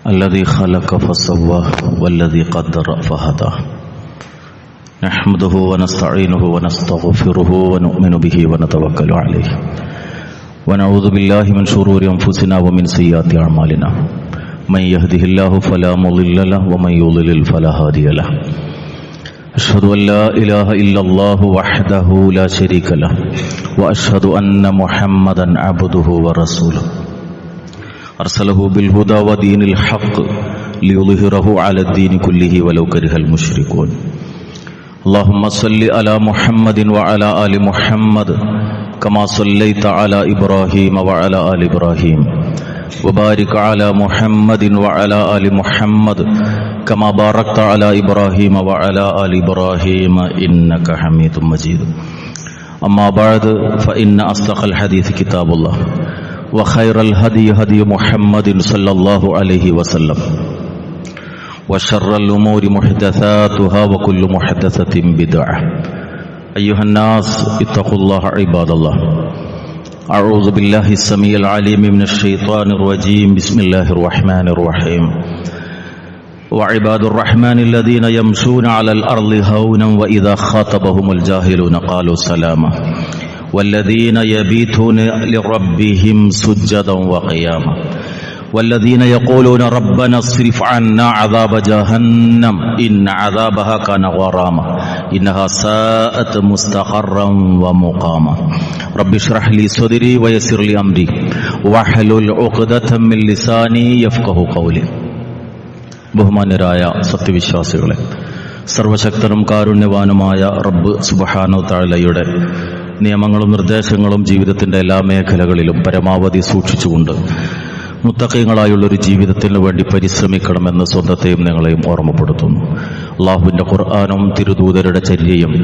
الذي خلق فسوى والذي قدر فهدى نحمده ونستعينه ونستغفره ونؤمن به ونتوكل عليه ونعوذ بالله من شرور أنفسنا ومن سيئات أعمالنا من يهده الله فلا مضل له ومن يضلل فلا هادي له أشهد أن لا إله إلا الله وحده لا شريك له وأشهد أن محمدا عبده ورسوله أرسله بالهدى ودين الحق ليظهره على الدين كله ولو كره المشركون اللهم صل على محمد وعلى آل محمد كما صليت على إبراهيم وعلى آل إبراهيم وبارك على محمد وعلى آل محمد كما باركت على إبراهيم وعلى آل إبراهيم إنك حميد مجيد أما بعد فإن أصدق الحديث كتاب الله وخير الهدي هدي محمد صلى الله عليه وسلم وشر الأمور محدثاتها وكل محدثة بدعة أيها الناس اتقوا الله عباد الله أعوذ بالله السميع العليم من الشيطان الرجيم بسم الله الرحمن الرحيم وعباد الرحمن الذين يمشون على الأرض هونا وإذا خاطبهم الجاهلون قالوا سلاما والذين يبيتون لربهم سجدا وقياما والذين يقولون ربنا اصرف عنا عذاب جهنم إن عذابها كان غراما إنها ساءت مستقرا ومقاما رب اشرح لي صدري ويسر لي أمري واحلل عقدة من لساني يفقه قولي ബഹുമാന്യരായ സത്യവിശ്വാസികളെ, സർവശക്തനും കാരുണ്യവാനുമായ റബ്ബ് സുബ്ഹാനഹു തആലയുടെ നിയമങ്ങളും നിർദ്ദേശങ്ങളും ജീവിതത്തിന്റെ എല്ലാ മേഖലകളിലും പരമാവധി സൂക്ഷിച്ചുകൊണ്ട് മുത്തഖീങ്ങളായുള്ളൊരു ജീവിതത്തിന് വേണ്ടി പരിശ്രമിക്കണമെന്ന് സ്വന്തത്തെയും നിങ്ങളെയും ഓർമ്മപ്പെടുത്തുന്നു. അല്ലാഹുവിന്റെ ഖുർആനും തിരുദൂതരുടെ ചര്യയും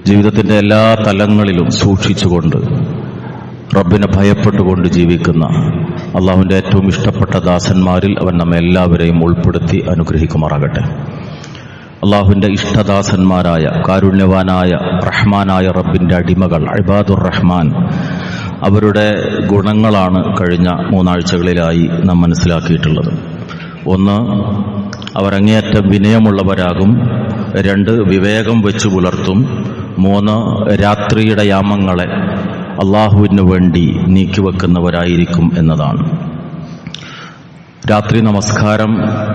ജീവിതത്തിന്റെ എല്ലാ തലങ്ങളിലും സൂക്ഷിച്ചുകൊണ്ട് റബ്ബിനെ ഭയപ്പെട്ടുകൊണ്ട് ജീവിക്കുന്ന അള്ളാഹുവിന്റെ ഏറ്റവും ഇഷ്ടപ്പെട്ട ദാസന്മാരിൽ അവൻ നമ്മെ എല്ലാവരെയും ഉൾപ്പെടുത്തി അനുഗ്രഹിക്കുമാറാകട്ടെ. അള്ളാഹുവിന്റെ ഇഷ്ടദാസന്മാരായ കാരുണ്യവാനായ റഹ്മാനായ റബ്ബിന്റെ അടിമകൾ ഇബാദുർ റഹ്മാൻ, അവരുടെ ഗുണങ്ങളാണ് കഴിഞ്ഞ 3 ആഴ്ചകളിലായി നാം മനസ്സിലാക്കിയിട്ടുള്ളത്. 1, അവരങ്ങേയറ്റം വിനയമുള്ളവരാകും. 2, വിവേകം വെച്ച് പുലർത്തും. 3, രാത്രിയുടെ യാമങ്ങളെ അള്ളാഹുവിന് വേണ്ടി നീക്കിവെക്കുന്നവരായിരിക്കും എന്നതാണ്. രാത്രി നമസ്കാരം,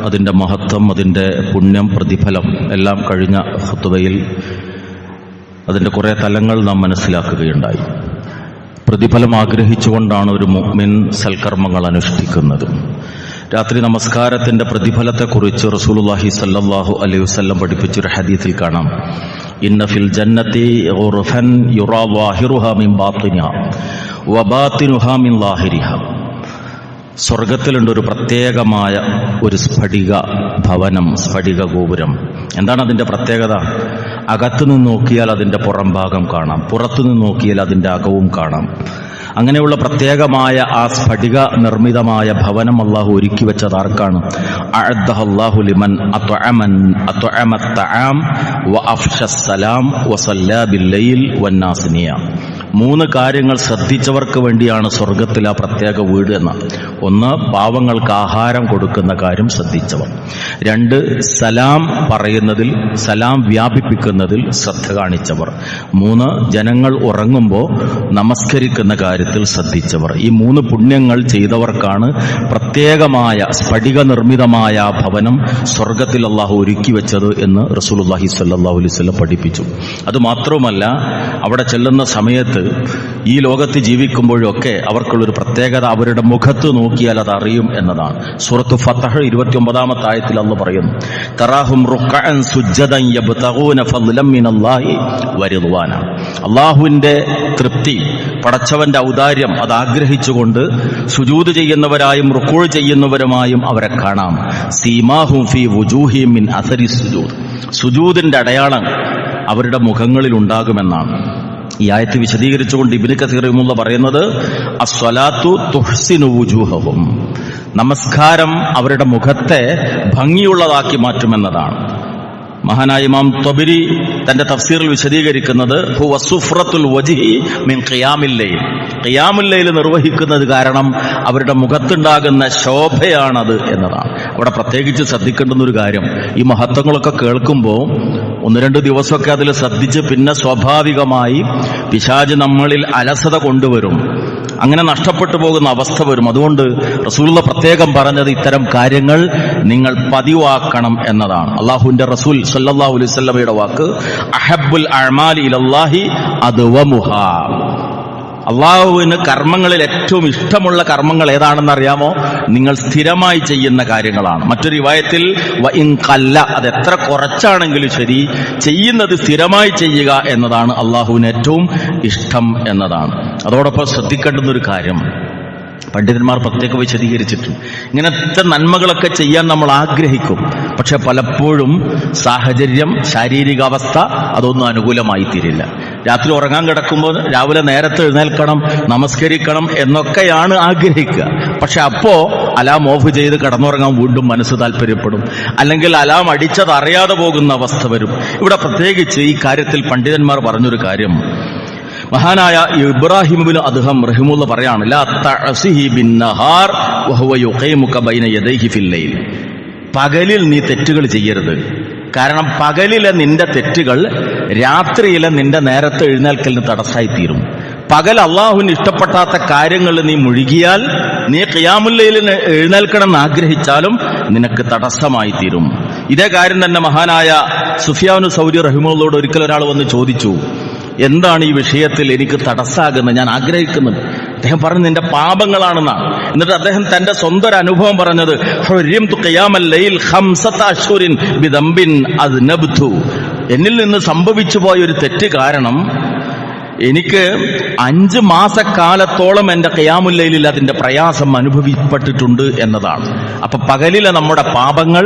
അതിൻ്റെ മഹത്വം, അതിൻ്റെ പുണ്യം, പ്രതിഫലം എല്ലാം കഴിഞ്ഞ ഖുതുബയിൽ അതിൻ്റെ കുറേ തലങ്ങൾ നാം മനസ്സിലാക്കുകയുണ്ടായി. പ്രതിഫലം ആഗ്രഹിച്ചുകൊണ്ടാണ് ഒരു മുഅ്മിൻ സൽക്കർമ്മങ്ങൾ അനുഷ്ഠിക്കുന്നത്. രാത്രി നമസ്കാരത്തിന്റെ പ്രതിഫലത്തെക്കുറിച്ച് റസൂലുള്ളാഹി സ്വല്ലല്ലാഹു അലൈഹി വസല്ലം പഠിപ്പിച്ചൊരു ഹദീസിൽ കാണാം, ഇന്ന ഫിൽ ജന്നതി ഗുർഫൻ യുറാ വാഹിറുഹാ മിൻ ബാത്തിനിഹാ വബാത്തിനുഹാ മിൻ ലാഹിരിഹാ. സ്വർഗത്തിലുണ്ട് ഒരു പ്രത്യേകമായ ഒരു സ്ഫടിക ഭവനം, സ്ഫടിക ഗോപുരം. എന്താണ് അതിന്റെ പ്രത്യേകത? അകത്തുനിന്ന് നോക്കിയാൽ അതിന്റെ പുറം ഭാഗം കാണാം, പുറത്തുനിന്ന് നോക്കിയാൽ അതിന്റെ അകവും കാണാം. അങ്ങനെയുള്ള പ്രത്യേകമായ ആ സ്ഫടിക നിർമ്മിതമായ ഭവനം അള്ളാഹു ഒരുക്കി വെച്ചത് ആർക്കാണ്? അഅദ്ദഹല്ലാഹു ലിമൻ അത്അമ അത്അം വഅഫ്ശ സലാം വസല്ലാ ബില്ലൈൽ വന്നാസ് നിയാം. 3 കാര്യങ്ങൾ ശ്രദ്ധിച്ചവർക്ക് വേണ്ടിയാണ് സ്വർഗത്തിൽ ആ പ്രത്യേക വീട് എന്ന. 1, പാവങ്ങൾക്ക് ആഹാരം കൊടുക്കുന്ന കാര്യം ശ്രദ്ധിച്ചവർ. 2, സലാം പറയുന്നതിൽ, സലാം വ്യാപിപ്പിക്കുന്നതിൽ ശ്രദ്ധ കാണിച്ചവർ. 3, ജനങ്ങൾ ഉറങ്ങുമ്പോൾ നമസ്കരിക്കുന്ന കാര്യത്തിൽ ശ്രദ്ധിച്ചവർ. ഈ 3 പുണ്യങ്ങൾ ചെയ്തവർക്കാണ് പ്രത്യേകമായ സ്ഫടിക നിർമ്മിതമായ ആ ഭവനം സ്വർഗത്തിൽ അള്ളാഹു ഒരുക്കി വെച്ചത് എന്ന് റസൂലുള്ളാഹി സ്വല്ലല്ലാഹു അലൈഹി വസല്ലം പഠിപ്പിച്ചു. അതുമാത്രവുമല്ല, അവിടെ ചെല്ലുന്ന സമയത്ത് ഈ ലോകത്ത് ജീവിക്കുമ്പോഴൊക്കെ അവർക്കുള്ളൊരു പ്രത്യേകത അവരുടെ മുഖത്ത് നോക്കിയാൽ അത് അറിയും എന്നതാണ്. സൂറത്ത് ഫത്ഹ് 29-ാമത്തെ ആയത്തിൽ അല്ലാഹു പറയുന്നു, തറാഹും റുക്അൻ സുജ്ജദൻ യബ്തഗൂന ഫദ്ലൻ മിനല്ലാഹി വറിദ്വാന. അല്ലാഹുവിന്റെ തൃപ്തി, പടച്ചവന്റെ ഔദാര്യം അത് ആഗ്രഹിച്ചുകൊണ്ട് സുജൂദ് ചെയ്യുന്നവരായും റുക്കൂഅ് ചെയ്യുന്നവരുമായും അവരെ കാണാം. സീമാഹും ഫീ വുജൂഹിഹിം മിൻ അസരി സുജൂദ്. സുജൂദിന്റെ അടയാളം അവരുടെ മുഖങ്ങളിൽ ഉണ്ടാകുമെന്നാണ്. ഈ ആയത്ത് വിശദീകരിച്ചുകൊണ്ട് ഇബ്നു കസീർ റഹിമഹുല്ലാഹ് പറയുന്നത്, അസ്സലാത്തു തുഹ്സിനു വുജൂഹഹും. നമസ്കാരം അവരുടെ മുഖത്തെ ഭംഗിയുള്ളതാക്കി മാറ്റുമെന്നതാണ്. മഹാനായ ഇമാം ത്വബരി തന്റെ തഫ്സീറിൽ വിശദീകരിക്കുന്നത് ഹുവ സുഫ്രത്തുൽ വജ്ഹി മിൻ ഖിയാമിൽ ലൈൽ. ഖിയാമുൽ ലൈൽ നിർവഹിക്കുന്നത് കാരണം അവരുടെ മുഖത്തുണ്ടാകുന്ന ശോഭയാണത് എന്നതാണ്. അവിടെ പ്രത്യേകിച്ച് ശ്രദ്ധിക്കേണ്ടുന്ന ഒരു കാര്യം, ഈ മഹത്വങ്ങളൊക്കെ കേൾക്കുമ്പോൾ 1-2 ദിവസമൊക്കെ അതിൽ ശ്രദ്ധിച്ച് പിന്നെ സ്വാഭാവികമായി പിശാച് നമ്മളിൽ അലസത കൊണ്ടുവരും, അങ്ങനെ നഷ്ടപ്പെട്ടു പോകുന്ന അവസ്ഥ വരും. അതുകൊണ്ട് റസൂലുള്ള പ്രത്യേകം പറഞ്ഞത് ഇത്തരം കാര്യങ്ങൾ നിങ്ങൾ പതിവാക്കണം എന്നതാണ്. അള്ളാഹുവിന്റെ റസൂൽ സല്ലല്ലാഹു അലൈഹി വസല്ലമയുടെ വാക്ക്, അഹബ്ബുൽ അഅ്മാലി ഇലല്ലാഹി അദ്വമുഹാ. അള്ളാഹുവിന് കർമ്മങ്ങളിൽ ഏറ്റവും ഇഷ്ടമുള്ള കർമ്മങ്ങൾ ഏതാണെന്ന് അറിയാമോ? നിങ്ങൾ സ്ഥിരമായി ചെയ്യുന്ന കാര്യങ്ങളാണ്. മറ്റൊരു റിവായത്തിൽ വഇൻ ഖല്ല, അത് എത്ര കുറച്ചാണെങ്കിലും ശരി ചെയ്യുന്നത് സ്ഥിരമായി ചെയ്യുക എന്നതാണ് അള്ളാഹുവിന് ഏറ്റവും ഇഷ്ടം എന്നതാണ്. അതോടൊപ്പം ശ്രദ്ധിക്കേണ്ടുന്ന ഒരു കാര്യം, പണ്ഡിതന്മാർ പ്രത്യേകം വിശദീകരിച്ചിട്ടുണ്ട്. ഇങ്ങനത്തെ നന്മകളൊക്കെ ചെയ്യാൻ നമ്മൾ ആഗ്രഹിക്കും, പക്ഷെ പലപ്പോഴും സാഹചര്യം, ശാരീരികാവസ്ഥ അതൊന്നും അനുകൂലമായി തീരില്ല. രാത്രി ഉറങ്ങാൻ കിടക്കുമ്പോൾ രാവിലെ നേരത്തെ എഴുന്നേൽക്കണം, നമസ്കരിക്കണം എന്നൊക്കെയാണ് ആഗ്രഹിക്കുക. പക്ഷെ അപ്പോ അലാം ഓഫ് ചെയ്ത് കിടന്നുറങ്ങാൻ വീണ്ടും മനസ്സ് താല്പര്യപ്പെടും, അല്ലെങ്കിൽ അലാം അടിച്ചത് അറിയാതെ പോകുന്ന അവസ്ഥ വരും. ഇവിടെ പ്രത്യേകിച്ച് ഈ കാര്യത്തിൽ പണ്ഡിതന്മാർ പറഞ്ഞൊരു കാര്യം, മഹാനായ ഇബ്രാഹിം ഇബ്നു അദ്ഹം റഹിമഹുല്ലാഹ് പറയാണ്, ലാ തഅസിഹി ബിന്നഹാർ വഹുവ യുഖീമുക ബൈന യദൈഹി ഫിൽ ലൈൽ. പകലിൽ നീ തെറ്റുകൾ ചെയ്യരുത്, കാരണം പകലിലെ നിന്റെ തെറ്റുകൾ രാത്രിയിലെ നിന്റെ നേരത്തെ എഴുന്നേൽക്കലിന് തടസ്സമായി തീരും. പകൽ അള്ളാഹുവിന് ഇഷ്ടപ്പെടാത്ത കാര്യങ്ങളിൽ നീ മുഴുകിയാൽ നീ ഖിയാമുൽ ലൈലിന് എഴുന്നേൽക്കണമെന്ന് ആഗ്രഹിച്ചാലും നിനക്ക് തടസ്സമായി തീരും. ഇതേ കാര്യം തന്നെ മഹാനായ സുഫിയാനു സൗരി റഹിമഹുള്ളയോട് ഒരിക്കൽ ഒരാൾ വന്ന് ചോദിച്ചു, എന്താണ് ഈ വിഷയത്തിൽ എനിക്ക് തടസ്സാകുന്നത്, ഞാൻ ആഗ്രഹിക്കുന്നത്? അദ്ദേഹം പറഞ്ഞു, നിന്റെ പാപങ്ങളാണെന്നാണ്. എന്നിട്ട് അദ്ദേഹം തന്റെ സ്വന്തം ഒരു അനുഭവം പറഞ്ഞത്, ഹുരിംതു ഖിയാമൽ ലൈൽ 5 അശ്ഹുരിൻ ബിദംബിൻ അദ്നബ്തു. എന്നിൽ നിന്ന് സംഭവിച്ചു പോയ ഒരു തെറ്റ് കാരണം എനിക്ക് 5 മാസക്കാലത്തോളം എന്റെ ഖിയാമുൽ ലൈലിൽ അതിന്റെ പ്രയാസം അനുഭവിപ്പെട്ടിട്ടുണ്ട് എന്നതാണ്. അപ്പൊ പകലിലെ നമ്മുടെ പാപങ്ങൾ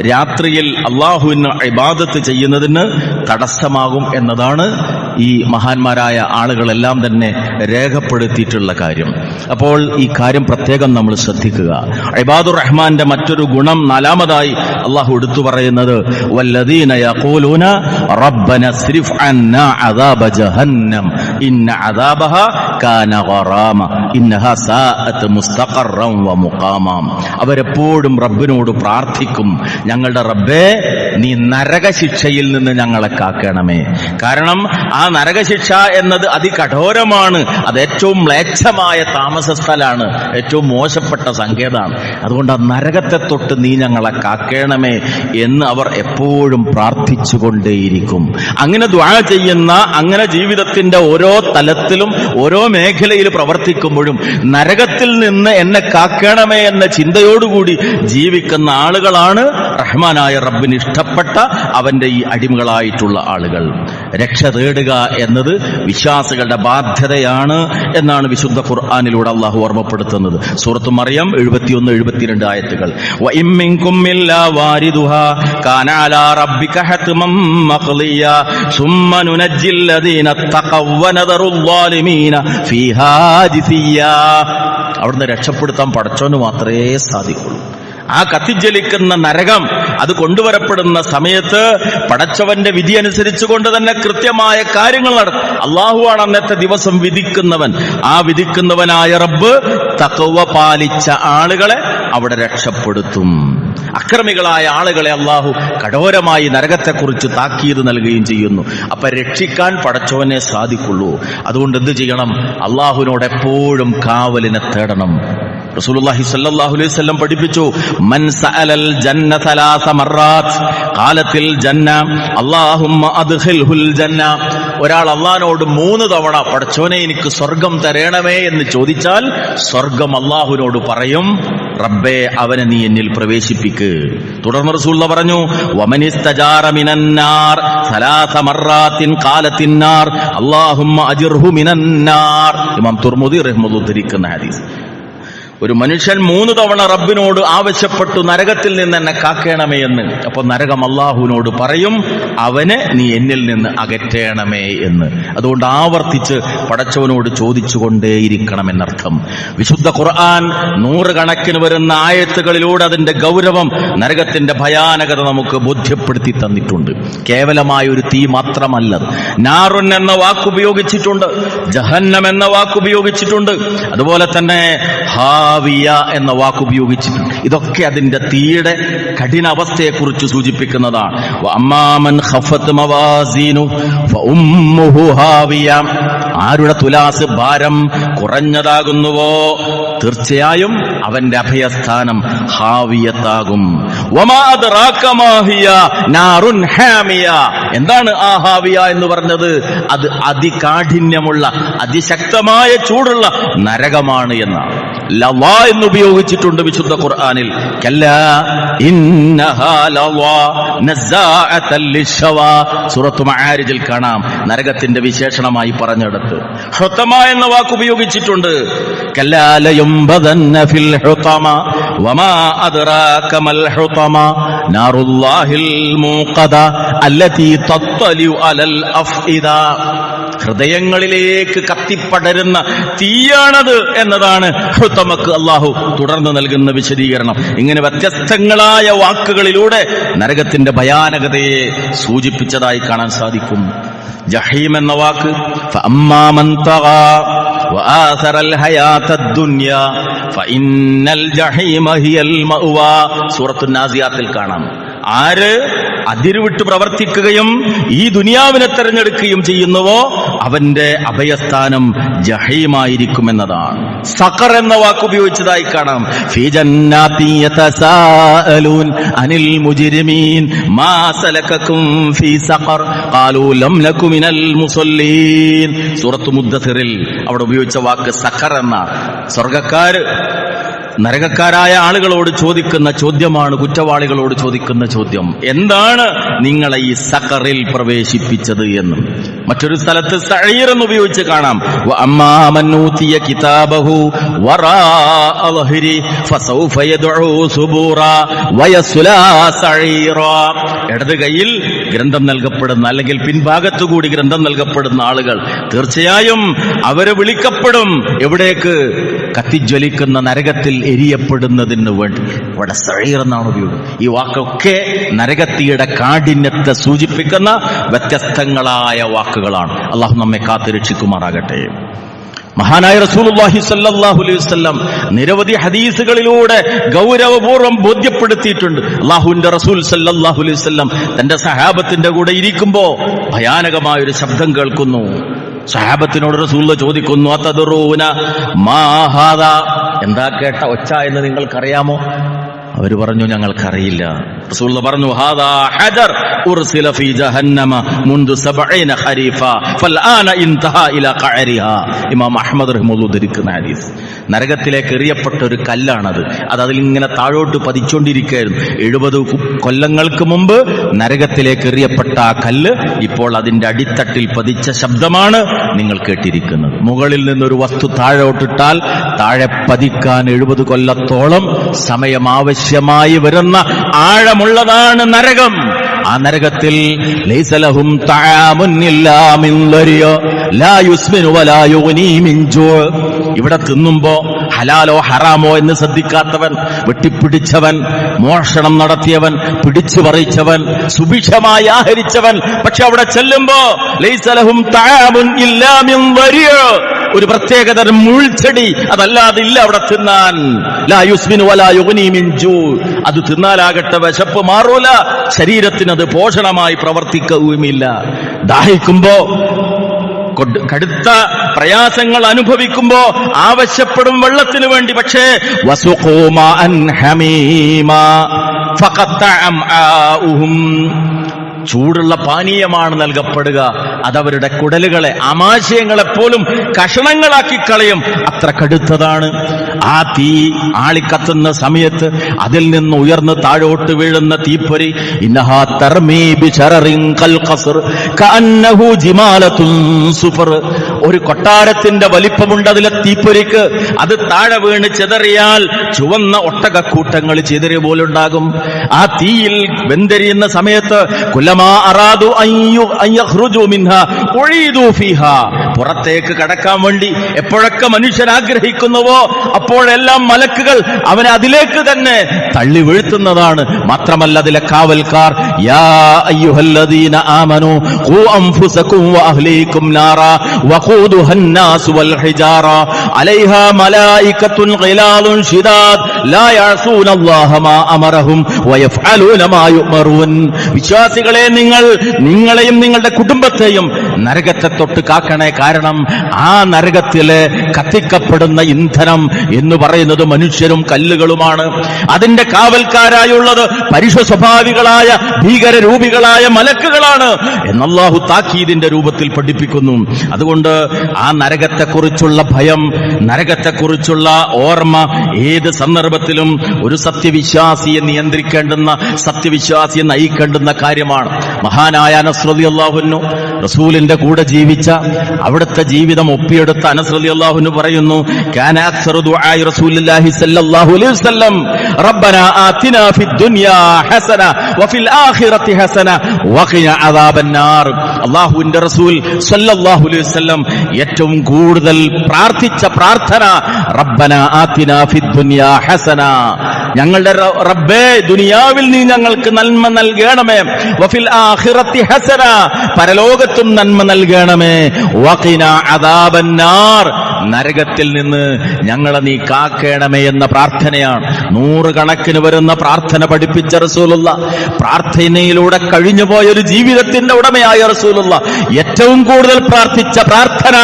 രാത്രിയിൽ അള്ളാഹുവിന് ഇബാദത്ത് ചെയ്യുന്നതിന് തടസ്സമാകും എന്നതാണ് ഈ മഹാന്മാരായ ആളുകളെല്ലാം തന്നെ രേഖപ്പെടുത്തിയിട്ടുള്ള കാര്യം. അപ്പോൾ ഈ കാര്യം പ്രത്യേകം നമ്മൾ ശ്രദ്ധിക്കുക. ഇബാദുർ റഹ്മാന്റെ മറ്റൊരു ഗുണം 4-മതായി അള്ളാഹു എടുത്തു പറയുന്നത്, വല്ലദീന യഖൂലൂന റബ്ബന സ്രിഫ് അന്നാ അദാബ ജഹന്നം ഇന്ന അദാബഹ കാന ഗറാമ ഇന്നഹാ സാഅത് മുസ്തഖറൻ വ മുഖാമ. അവരെപ്പോഴും റബ്ബിനോട് പ്രാർത്ഥിക്കും, ഞങ്ങളുടെ റബ്ബേ, നീ നരകശിക്ഷയിൽ നിന്ന് ഞങ്ങളെ കാക്കണമേ. കാരണം ആ നരകശിക്ഷ എന്നത് അതികഠോരമാണ്, അത് ഏറ്റവും മ്ലേച്ഛമായ താമസ സ്ഥലമാണ്, ഏറ്റവും മോശപ്പെട്ട സങ്കേതമാണ്. അതുകൊണ്ട് ആ നരകത്തെ തൊട്ട് നീ ഞങ്ങളെ കാക്കണമേ എന്ന് അവർ എപ്പോഴും പ്രാർത്ഥിച്ചുകൊണ്ടേയിരിക്കും. അങ്ങനെ ദുആ ചെയ്യുന്ന, അങ്ങനെ ജീവിതത്തിന്റെ ഓരോ തലത്തിലും ഓരോ മേഖലയിൽ പ്രവർത്തിക്കുമ്പോഴും നരകത്തിൽ നിന്ന് എന്നെ കാക്കണമേ എന്ന ചിന്തയോടുകൂടി ജീവിക്കുന്ന ആളുകളാണ് റഹ്മാനായ റബ്ബിന് ഇഷ്ടപ്പെട്ട അവന്റെ ഈ അടിമകളായിട്ടുള്ള ആളുകൾ. രക്ഷ തേടുക എന്നത് വിശ്വാസികളുടെ ബാധ്യതയാണ് എന്നാണ് വിശുദ്ധ ഖുർആനിലൂടെ അള്ളാഹു ഓർമ്മപ്പെടുത്തുന്നത്. സൂറത്ത് മറിയം 71-72 ആയത്തുകൾ. വഇം മിൻകും ഇല്ലാ വാരിദുഹാ കാന അലാ റബ്ബിക ഹത്മം മഖ്ളിയാ സുമ്മ നുനജ്ജിൽ ലദീന തഖവ്വ വനദറുൽ ളാലിമീന ഫീഹാ ജിസിയാ. അവിടുന്ന് രക്ഷപ്പെടുത്താൻ പടച്ചോന് മാത്രമേ സാധിക്കുള്ളൂ. ആ കത്തിജ്വലിക്കുന്ന നരകം അത് കൊണ്ടുവരപ്പെടുന്ന സമയത്ത് പടച്ചവന്റെ വിധി അനുസരിച്ചുകൊണ്ട് തന്നെ കൃത്യമായ കാര്യങ്ങൾ നടത്തും. അള്ളാഹുവാണ് അന്നത്തെ ദിവസം വിധിക്കുന്നവൻ. ആ വിധിക്കുന്നവനായ റബ്ബ് തഖ്വ പാലിച്ച ആളുകളെ അവിടെ രക്ഷപ്പെടുത്തും. അക്രമികളായ ആളുകളെ അള്ളാഹു കഠോരമായി നരകത്തെക്കുറിച്ച് താക്കീത് നൽകുകയും ചെയ്യുന്നു. അപ്പൊ രക്ഷിക്കാൻ പടച്ചവനെ സാധിക്കുള്ളൂ. അതുകൊണ്ട് എന്ത് ചെയ്യണം? അള്ളാഹുവിനോട് എപ്പോഴും കാവലിനെ തേടണം. റസൂലുള്ളാഹി സ്വല്ലല്ലാഹു അലൈഹി വസല്ലം പഠിപ്പിച്ചു, മൻ സഅലൽ ജന്ന 3 മർറാത്ത് ഖാലത്തിൽ ജന്ന അല്ലാഹുമ്മ അദ്ഖിൽഹുൽ ജന്ന. ഒരാൾ അള്ളാഹിനോട് 3 തവണ പടച്ചോനെ എനിക്ക് സ്വർഗം തരണമേ എന്ന് ചോദിച്ചാൽ സ്വർഗം അള്ളാഹുവിനോട് പറയും, റബ്ബേ അവനെ നീ എന്നിൽ പ്രവേശിപ്പിക്ക്. തുടർന്ന് റസൂലുള്ളാഹി പറഞ്ഞു, വമനിസ്തജാറ മിനന്നാർ 3 മർറാത്തിൻ ഖാലത്തിന്നാർ അല്ലാഹുമ്മ അജിർഹു മിനന്നാർ. ഇമാം തുർമുദി റഹ്മത്തുള്ളാഹി ഉദ്ധരിക്കുന്ന ഹദീസ്. ഒരു മനുഷ്യൻ 3 തവണ റബ്ബിനോട് ആവശ്യപ്പെട്ടു നരകത്തിൽ നിന്ന് എന്നെ കാക്കണമേ എന്ന്. അപ്പൊ നരകം അള്ളാഹുവിനോട് പറയും, അവനെ നീ എന്നിൽ നിന്ന് അകറ്റണമേ എന്ന്. അതുകൊണ്ട് ആവർത്തിച്ച് പടച്ചവനോട് ചോദിച്ചുകൊണ്ടേയിരിക്കണമെന്നർത്ഥം. വിശുദ്ധ ഖുർആൻ 100 കണക്കിന് വരുന്ന ആയത്തുകളിലൂടെ അതിന്റെ ഗൗരവം, നരകത്തിന്റെ ഭയാനകത നമുക്ക് ബോധ്യപ്പെടുത്തി തന്നിട്ടുണ്ട്. കേവലമായ ഒരു തീ മാത്രമല്ലത്. നാറുൻ എന്ന വാക്കുപയോഗിച്ചിട്ടുണ്ട്, ജഹന്നം എന്ന വാക്കുപയോഗിച്ചിട്ടുണ്ട്, അതുപോലെ തന്നെ ഹാവിയ എന്ന വാക്കുപയോഗിച്ചിട്ടുണ്ട്. ഇതൊക്കെ അതിന്റെ തീയുടെ കഠിനാവസ്ഥയെക്കുറിച്ച് സൂചിപ്പിക്കുന്നതാണ്. അമ്മാമൻ ഖഫത് മവാസീനു ഫഉമ്മുഹു ഹാവിയ. ആരുടെ തുലാസ് ഭാരം കുറഞ്ഞതാകുന്നുവോ തീർച്ചയായും അവന്റെ അഭയസ്ഥാനം ഹാവിയത്താകും. വമാ അദ്റാക മാ ഹിയ നാറുൻ ഹാമിയ. എന്താണ് ആ ഹാവിയ എന്ന് പറഞ്ഞത്? അത് അതികാഠിന്യമുള്ള അതിശക്തമായ ചൂടുള്ള നരകമാണ് എന്നാണ്. ലവാ എന്ന് ഉപയോഗിച്ചിട്ടുണ്ട് വിശുദ്ധ ഖുർആനിൽ. കല്ലാ ഇന്നഹാ ലവാ നസ്സാഅതൽ ലിശ്ശവാ. സൂറത്ത് മആരിജിൽ കാണാം നരകത്തിന്റെ വിശേഷണമായി പറഞ്ഞെടുത്ത്. ഹുതമ എന്ന വാക്ക് ഉപയോഗിച്ചിട്ടുണ്ട്. കല്ലാ ലയുംബദന്ന ഫിൽ ഹുതമ വമാ അദ്റാക മൽ ഹുതമ നാറുല്ലാഹിൽ മൂഖദ അല്ലതി തത്വലു അലൽ അഫ്ഇദ. ഹൃദയങ്ങളിലേക്ക് കത്തിപ്പടരുന്ന തീയാണത് എന്നതാണ് ഹുതമക്ക് അള്ളാഹു തുടർന്ന് നൽകുന്ന വിശദീകരണം. ഇങ്ങനെ വ്യത്യസ്തങ്ങളായ വാക്കുകളിലൂടെ നരകത്തിന്റെ ഭയാനകതയെ സൂചിപ്പിച്ചതായി കാണാൻ സാധിക്കും. ജഹീം എന്ന വാക്ക് ഫഅമ്മാ മൻ തഗാ വആസറൽ ഹയാത്തദ് ദുനിയ ഫഇന്നൽ ജഹീമ ഹിയൽ മഅവാ. സൂറത്തുൻ നാസിയാത്തിൽ കാണാം. ആര് അതിരുവിട്ട് പ്രവർത്തിക്കുകയും ഈ ദുനിയാവിനെ തെരഞ്ഞെടുക്കുകയും ചെയ്യുന്നുവോ അവന്റെ അഭയസ്ഥാനം ജഹീമായിരിക്കുമെന്നതാണ്. സഖർ എന്ന വാക്ക് ഉപയോഗിച്ചതായി കാണാം. ഫീ ജന്നാതി യതസാഅലൂൻ അനിൽ മുജ്രിമീൻ മാ സലകകും ഫീ സഖർ ഖാലൂ ലം നകു മിനൽ മുസല്ലീൻ. സൂറത്ത് മുദ്ദസിറിൽ അവിടെ ഉപയോഗിച്ച വാക്ക് സഖർ എന്ന. സ്വർഗ്ഗക്കാര് നരകക്കാരായ ആളുകളോട് ചോദിക്കുന്ന ചോദ്യമാണ്, കുറ്റവാളികളോട് ചോദിക്കുന്ന ചോദ്യം, എന്താണ് നിങ്ങളെ ഈ സഖറിൽ പ്രവേശിപ്പിച്ചത് എന്ന്. മറ്റൊരു സ്ഥലത്ത് സഈർ എന്ന് ഉപയോഗിച്ച് കാണാം. വഅമ്മാ മൻ ഊതിയ കിതാബഹു വറാഅ ളഹ്രി ഫസൗഫ യദ്ഉ സുബൂറാ വയസ്ലാ സഈറാ. ഇടത് കൈയിൽ ഗ്രന്ഥം നൽകപ്പെടുന്ന അല്ലെങ്കിൽ പിൻഭാഗത്തുകൂടി ഗ്രന്ഥം നൽകപ്പെടുന്ന ആളുകൾ തീർച്ചയായും അവരെ വിളിക്കപ്പെടും. എവിടേക്ക്? കത്തിജ്വലിക്കുന്ന നരകത്തിൽ എരിയപ്പെടുന്നതിന് വേണ്ടി. ഇവിടെ സഈർ എന്നാണ് ഉപയോഗം. ഈ വാക്കൊക്കെ നരകത്തിയുടെ കാഠിന്യത്തെ സൂചിപ്പിക്കുന്ന വ്യത്യസ്തങ്ങളായ വാക്കുകളാണ്. അള്ളാഹു നമ്മെ കാത്തുരക്ഷിക്കുമാറാകട്ടെ. മഹാനായ റസൂലുള്ളാഹി സ്വല്ലല്ലാഹു അലൈഹി വസല്ലം നിരവധി ഹദീസുകളിലൂടെ ഗൗരവപൂർവ്വം ബോധ്യപ്പെടുത്തിയിട്ടുണ്ട്. അല്ലാഹുവിന്റെ റസൂൽ സ്വല്ലല്ലാഹു അലൈഹി വസല്ലം തന്റെ സഹാബത്തിന്റെ കൂടെ ഇരിക്കുമ്പോ ഭയാനകമായൊരു ശബ്ദം കേൾക്കുന്നു. സഹാബത്തിനോട് റസൂൽ ചോദിക്കുന്നു, അതദറൂന മാ ഹാദാ. എന്താ കേട്ട ഒച്ച എന്ന് നിങ്ങൾക്കറിയാമോ? അവര് പറഞ്ഞു, ഞങ്ങൾക്കറിയില്ല. റസൂൽ പറഞ്ഞു, ഹാദാ ഹജർ ഉർസില ഫീ ജഹന്നമ മുൻദു 70 ഖരീഫ ഫൽആന ഇൻതഹാ ഇലാ ഖഅരിഹാ. ഇമാം അഹ്മദ് റഹിമഹുല്ലാഹ് ഉദ്ധരിക്കുന്ന ഹദീസ്. നരകത്തിലേക്ക് എറിയപ്പെട്ട ഒരു കല്ലാണത്. അത് അതിലിങ്ങനെ താഴോട്ട് പതിച്ചുകൊണ്ടിരിക്കുകയായിരുന്നു. 70 കൊല്ലങ്ങൾക്ക് മുമ്പ് നരകത്തിലേക്ക് എറിയപ്പെട്ട ആ കല്ല് ഇപ്പോൾ അതിന്റെ അടിത്തട്ടിൽ പതിച്ച ശബ്ദമാണ് നിങ്ങൾ കേട്ടിരിക്കുന്നത്. മുകളിൽ നിന്നൊരു വസ്തു താഴോട്ടിട്ടാൽ താഴെ പതിക്കാൻ 70 കൊല്ലത്തോളം സമയം ആവശ്യമായി വരുന്ന ആഴമുള്ളതാണ് നരകം. ആ നരകത്തിൽ ലൈസ ലഹും തആമുൻ ഇല്ലാ മിൻ ദരിയ ലാ യുസ്മിനു വലാ യുഗ്നി മിൻ ജൂ. ഇവിടെ തിന്നുമ്പോ ഹലാലോ ഹറാമോ എന്ന് ശ്രദ്ധിക്കാത്തവൻ, വെട്ടിപ്പിടിച്ചവൻ, മോഷണം നടത്തിയവൻ, പിടിച്ചു പറിച്ചവൻ, സുഭിക്ഷമായി ആഹരിച്ചവൻ, പക്ഷെ അവിടെ ചെല്ലുമ്പോ ലൈസ ലഹും തആമുൻ ഇല്ലാ മിൻ ദരിയ, ഒരു പ്രത്യേകതരം മുൾച്ചെടി അതല്ലാതില്ല അവിടെ തിന്നാൻ. ലാ യുസ്മിനു വലാ യുഗ്നി മിൻ ജൂ. അത് തിന്നാലാകട്ടെ വിശപ്പ് മാറൂല, ശരീരത്തിനത് പോഷണമായി പ്രവർത്തിക്കുകയുമില്ല. ദാഹിക്കുമ്പോ, കടുത്ത പ്രയാസങ്ങൾ അനുഭവിക്കുമ്പോ ആവശ്യപ്പെടും വെള്ളത്തിന് വേണ്ടി. പക്ഷേ വസുഖൂ മാഅൻ ഹമീമാ ഫഖത്തഅ അംആഉഹും, ചൂടുള്ള പാനീയമാണ് നൽകപ്പെടുക. അതവരുടെ കുടലുകളെ, ആമാശയങ്ങളെപ്പോലും കഷണങ്ങളാക്കി കളയും. അത്ര കടുത്തതാണ് ആ തീ. ആളിക്കത്തുന്ന സമയത്ത് അതിൽ നിന്ന് ഉയർന്ന് താഴോട്ട് വീഴുന്ന തീപ്പൊരി. ഇന്നഹാ തർമീ ബിശററിൻ കൽ ഖസ്ർ കഅന്നഹു ജിമാലത്തുൻ സുഫർ. ഒരു കൊട്ടാരത്തിന്റെ വലിപ്പമുണ്ട് അതിലെ തീപ്പൊരിക്ക്. അത് താഴെ വീണ് ചെതറിയാൽ ചുവന്ന ഒട്ടകക്കൂട്ടങ്ങൾ ചെതറിയ പോലുണ്ടാകും. ആ തീയിൽ വെന്തെരിയുന്ന സമയത്ത് കുല്ലമാ അറാദു അയ്യഖ്റുജു മിൻഹാ ഉഈദു ഫീഹാ, പുറത്തേക്ക് കടക്കാൻ വേണ്ടി എപ്പോഴൊക്കെ മനുഷ്യൻ ആഗ്രഹിക്കുന്നുവോ അപ്പോഴെല്ലാം മലക്കുകൾ അവനെ അതിലേക്ക് തന്നെ തള്ളി വീഴ്ത്തുന്നതാണ്. മാത്രമല്ല അതിലെ കാവൽക്കാർ യാ അയ്യുഹല്ലദീന ആമനൂ ഖൂ അൻഫുസകും വഅഹ്ലീകും നാറാ വഖൂദുഹാ അന്നാസു വൽ ഹിജാറ അലൈഹാ മലായികത്തുൻ ഖിലാലുൻ ശിദാദ് ലാ യഅസൂനല്ലാഹ മാ അമറഹും വയഫ്അലൂന മാ യുമറൂൻ. വിശ്വാസികളെ, നിങ്ങളെയും നിങ്ങളുടെ കുടുംബത്തെയും നരകത്തെ തൊട്ട് കാക്കണേ. കാരണം ആ നരകത്തിലെ കത്തിക്കപ്പെടുന്ന ഇന്ധനം എന്ന് പറയുന്നത് മനുഷ്യരും കല്ലുകളുമാണ്. അതിന്റെ കാവൽക്കാരായുള്ളത് പരുഷ സ്വഭാവികളായ ഭീകരരൂപികളായ മലക്കുകളാണ് എന്ന് അല്ലാഹു താക്കീദിന്റെ രൂപത്തിൽ പഠിപ്പിക്കുന്നു. അതുകൊണ്ട് ആ നരകത്തെക്കുറിച്ചുള്ള ഭയം, നരകത്തെക്കുറിച്ചുള്ള ഓർമ്മ ഏത് സന്ദർഭത്തിലും ഒരു സത്യവിശ്വാസിയെ നിയന്ത്രിക്കേണ്ടുന്ന, സത്യവിശ്വാസിയെ നയിക്കേണ്ടുന്ന കാര്യമാണ്. മഹാനായ അനസ് റളിയല്ലാഹു അൻഹു റസൂലിന്റെ കൂടെ ജീവിച്ച, അവിടുത്തെ ജീവിതം ഒപ്പിയെടുത്ത അനസ് റളിയല്ലാഹു അൻഹു പറയുന്നു, കാന അക്സറു ദുആഇ റസൂലുള്ളാഹി സ്വല്ലല്ലാഹു അലൈഹി വസല്ലം റബ്ബനാ ആതിനാ ഫിദ് ദുനിയാ ഹസന വഫിൽ ആഖിറതി ഹസന വഖിനാ അദാബന്നാർ. അല്ലാഹുവിന്റെ റസൂൽ സ്വല്ലല്ലാഹു അലൈഹി വസല്ലം ഏറ്റവും കൂടുതൽ പ്രാർത്ഥിച്ച പ്രാർത്ഥന റബ്ബനാ ആതിനാ ഫിദ് ദുനിയാ ഹസന, ഞങ്ങളുടെ റബ്ബേ ദുനിയാവിൽ നീ ഞങ്ങൾക്ക് നന്മ നൽകണമേ, വഫിൽ ആഖിറതി ഹസന, പരലോകത്തും നന്മ നൽകണമേ, വഖിനാ അദാബന്നാർ, നരകത്തിൽ നിന്ന് ഞങ്ങളെ നീ കാക്കണമേ എന്ന പ്രാർത്ഥനയാണ്. 100 കണക്കിന് വരുന്ന പ്രാർത്ഥന പഠിപ്പിച്ച റസൂലുള്ള, പ്രാർത്ഥനയിലൂടെ കഴിഞ്ഞുപോയ ഒരു ജീവിതത്തിന്റെ ഉടമയായ റസൂലുള്ള ഏറ്റവും കൂടുതൽ പ്രാർത്ഥിച്ച പ്രാർത്ഥന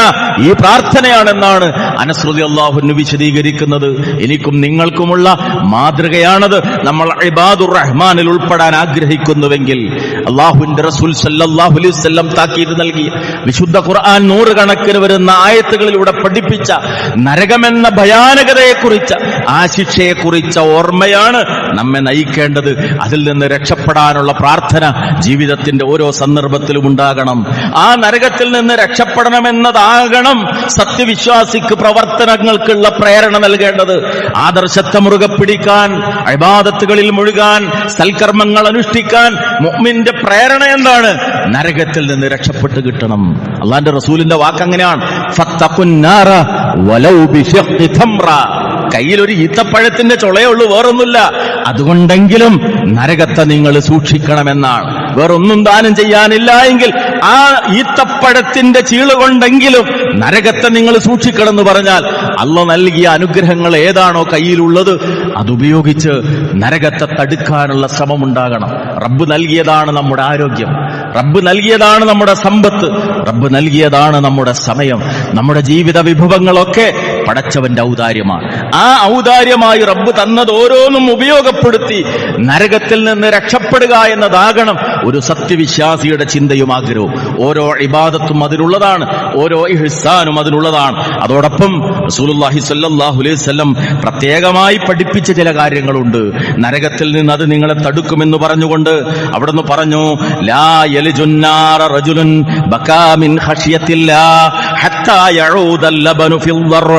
ഈ പ്രാർത്ഥനയാണെന്നാണ് അനസ് റളിയല്ലാഹു അൻഹു വിശദീകരിക്കുന്നത്. എനിക്കും നിങ്ങൾക്കുമുള്ള മാതൃകയാണത്. നമ്മൾ ഇബാദുർ റഹ്മാനിൽ ഉൾപ്പെടാൻ ആഗ്രഹിക്കുന്നുവെങ്കിൽ അല്ലാഹുവിന്റെ റസൂൽ സല്ലല്ലാഹു അലൈഹി വസല്ലം താക്കീത് നൽകി വിശുദ്ധ ഖുർആൻ 100 കണക്കിന് വരുന്ന ആയത്തുകളിലൂടെ പഠിപ്പിച്ച നരകമെന്ന ഭയാനകതയെക്കുറിച്ച്, ആ ശിക്ഷയെക്കുറിച്ച ഓർമ്മയാണ് നമ്മെ നയിക്കേണ്ടത്. അതിൽ നിന്ന് രക്ഷപ്പെടാനുള്ള പ്രാർത്ഥന ജീവിതത്തിന്റെ ഓരോ സന്ദർഭത്തിലും ഉണ്ടാകണം. ആ നരകത്തിൽ നിന്ന് രക്ഷപ്പെടണമെന്നതാകണം സത്യവിശ്വാസിക്ക് പ്രവർത്തനങ്ങൾക്കുള്ള പ്രേരണ നൽകേണ്ടത്. ആദർശത്തെ മുറുകെ പിടിക്കാൻ, ഇബാദത്തുകളിൽ മുഴുകാൻ, സൽക്കർമ്മങ്ങൾ അനുഷ്ഠിക്കാൻ മുഅ്മിന്റെ പ്രേരണ എന്താണ്? നരകത്തിൽ നിന്ന് രക്ഷപ്പെട്ട് കിട്ടണം. അല്ലാഹുവിന്റെ റസൂലിന്റെ വാക്ക് അങ്ങനെയാണ്, ഫത്തഖുന്നാറ വലൗ ബിശഖ്ഖി തംറ, കയ്യിലൊരു ഈത്തപ്പഴത്തിന്റെ ചുളയേ ഉള്ളൂ, വേറൊന്നുമില്ല, അതുകൊണ്ടെങ്കിലും നരകത്തെ നിങ്ങൾ സൂക്ഷിക്കണമെന്നാണ്. വേറൊന്നും ദാനം ചെയ്യാനില്ല എങ്കിൽ ആ ഈത്തപ്പഴത്തിന്റെ ചീളുകൊണ്ടെങ്കിലും നരകത്തെ നിങ്ങൾ സൂക്ഷിക്കണം എന്ന് പറഞ്ഞാൽ അല്ലാഹു നൽകിയ അനുഗ്രഹങ്ങൾ ഏതാണോ കയ്യിലുള്ളത് അതുപയോഗിച്ച് നരകത്തെ തടുക്കാനുള്ള ശ്രമമുണ്ടാകണം. റബ്ബ് നൽകിയതാണ് നമ്മുടെ ആരോഗ്യം, റബ്ബ് നൽകിയതാണ് നമ്മുടെ സമ്പത്ത്, റബ്ബ് നൽകിയതാണ് നമ്മുടെ സമയം, നമ്മുടെ ജീവിത വിഭവങ്ങളൊക്കെ പടച്ചവന്റെ ഔദാര്യമാണ്. ആ ഔദാര്യമായി റബ്ബ് തന്നത് ഓരോന്നും ഉപയോഗപ്പെടുത്തി നരകത്തിൽ നിന്ന് രക്ഷപ്പെടുക എന്നതാകണം ഒരു സത്യവിശ്വാസിയുടെ ചിന്തയും ആഗ്രഹവും. ഓരോ ഇബാദത്തും അതിലുള്ളതാണ്, ഓരോ ഇഹ്സാനും അതിലുള്ളതാണ്. അതോടൊപ്പം റസൂലുള്ളാഹി സ്വല്ലല്ലാഹു അലൈഹി വസല്ലം പ്രത്യേകമായി പഠിപ്പിച്ച ചില കാര്യങ്ങളുണ്ട്. നരകത്തിൽ നിന്ന് അത് നിങ്ങളെ തടുക്കുമെന്ന് പറഞ്ഞുകൊണ്ട് അവിടുന്ന് പറഞ്ഞു, ലാ യലിജുന്നാറ റജുലുൻ ബകാ മിൻ ഖശിയത്തില്ലാഹ് ഹത്താ യഊദൽ ലബനു ഫിൽ ദർ.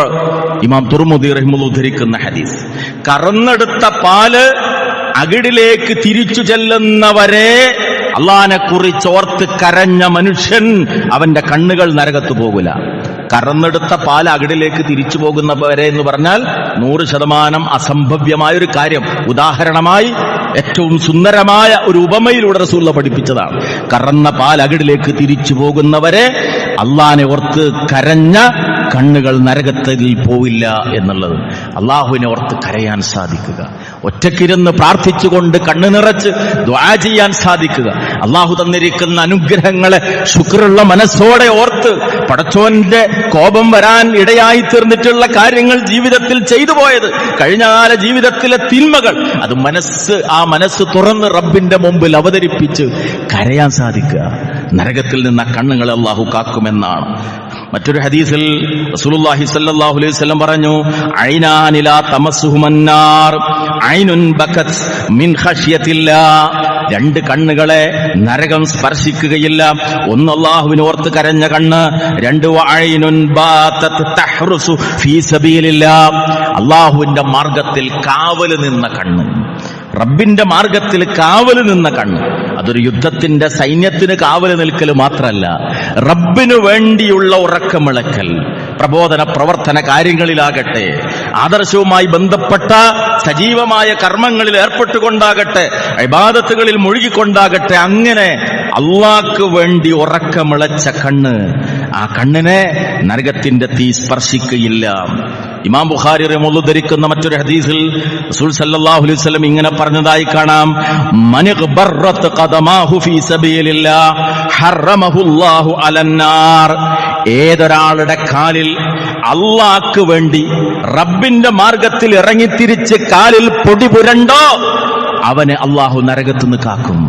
ഇമാം തുർമുദി റഹിമഹുല്ലാഹ് ഉദ്ധരിക്കുന്ന ഹദീസ്. കറന്നെടുത്ത പാല് അകിടിലേക്ക് തിരിച്ചു ചെല്ലുന്നവരെ അള്ളാഹിനെ കുറിച്ച് ഓർത്ത് കരഞ്ഞ മനുഷ്യൻ, അവന്റെ കണ്ണുകൾ നരകത്ത് പോകില്ല. കറന്നെടുത്ത പാൽ അകിടിലേക്ക് തിരിച്ചു പോകുന്നവരെ എന്ന് പറഞ്ഞാൽ 100% അസംഭവ്യമായൊരു കാര്യം. ഉദാഹരണമായി ഏറ്റവും സുന്ദരമായ ഒരു ഉപമയിലൂടെ റസൂലുള്ളാഹി പഠിപ്പിച്ചതാണ്. കറന്ന പാൽ അകിടിലേക്ക് തിരിച്ചു പോകുന്നവരെ അള്ളാഹിനെ ഓർത്ത് കരഞ്ഞ കണ്ണുകൾ നരകത്തിൽ പോവില്ല എന്നുള്ളത്. അള്ളാഹുവിനെ ഓർത്ത് കരയാൻ സാധിക്കുക, ഒറ്റക്കിരുന്ന് പ്രാർത്ഥിച്ചുകൊണ്ട് കണ്ണു നിറച്ച് ദുആ ചെയ്യാൻ സാധിക്കുക, അള്ളാഹു തന്നിരിക്കുന്ന അനുഗ്രഹങ്ങളെ ശുക്റുള്ള മനസ്സോടെ ഓർത്ത് പടച്ചോന്റെ കോപം വരാൻ ഇടയായി തീർന്നിട്ടുള്ള കാര്യങ്ങൾ ജീവിതത്തിൽ ചെയ്തു പോയത്, കഴിഞ്ഞകാല ജീവിതത്തിലെ തിന്മകൾ, അത് ആ മനസ്സ് തുറന്ന് റബ്ബിന്റെ മുമ്പിൽ അവതരിപ്പിച്ച് കരയാൻ സാധിക്കുക. നരകത്തിൽ നിന്ന് കണ്ണുകളെ അള്ളാഹു കാക്കുമെന്നാണ്. മറ്റൊരു ഹദീസിൽ റസൂലുള്ളാഹി സ്വല്ലല്ലാഹു അലൈഹി വസല്ലം പറഞ്ഞു, ഐനാനി ലാ തമസ്സുഹുമന്നാർ ഐനുൻ ബകത് മിൻ ഖശിയത്തില്ലാഹ്. 2 കണ്ണുകളെ നരകം സ്പർശിക്കുകയില്ല. ഒന്ന് അല്ലാഹുവിനെ ഓർത്ത് കരഞ്ഞ കണ്ണ്, 2 വഅയ്നുൻ ബാതത് തഹ്റുസു ഫീ സബീലില്ലാഹ്, അല്ലാഹുവിന്റെ മാർഗത്തിൽ കാവല് നിന്ന കണ്ണ്, റബ്ബിന്റെ മാർഗത്തിൽ കാവല് നിന്ന കണ്ണ്. അതൊരു യുദ്ധത്തിന്റെ സൈന്യത്തിന് കാവല് നിൽക്കൽ മാത്രമല്ല, റബ്ബിനു വേണ്ടിയുള്ള ഉറക്കമിളക്കൽ, പ്രബോധന പ്രവർത്തന കാര്യങ്ങളിലാകട്ടെ, ആദർശവുമായി ബന്ധപ്പെട്ട സജീവമായ കർമ്മങ്ങളിൽ ഏർപ്പെട്ടുകൊണ്ടാകട്ടെ, ഇബാദത്തുകളിൽ മുഴുകിക്കൊണ്ടാകട്ടെ, അങ്ങനെ അള്ളാഹ്ക്ക് വേണ്ടി ഉറക്കമിളച്ച കണ്ണ്, ആ കണ്ണിനെ നരകത്തിന്റെ തീ സ്പർശിക്കുകയില്ല. ഇമാം ബുഖാരി റളിയല്ലാഹു ധരിക്കുന്ന മറ്റൊരു ഹദീസിൽ റസൂൽ സല്ലല്ലാഹു അലൈഹി വസല്ലം ഇങ്ങനെ പറഞ്ഞതായി കാണാം: മനിഗ്ബറത് ഖദമാഹു ഫീ സബീലില്ലാഹ് ഹറമഹുല്ലാഹു അലന്നാർ. ഏതൊരാളുടെ കാലിൽ അള്ളാഹ്ക്ക് വേണ്ടി റബ്ബിന്റെ മാർഗത്തിൽ ഇറങ്ങിത്തിരിച്ച് കാലിൽ പൊടി പുരണ്ടോ അവനെ അള്ളാഹു നരകത്തുനിന്ന് കാക്കും.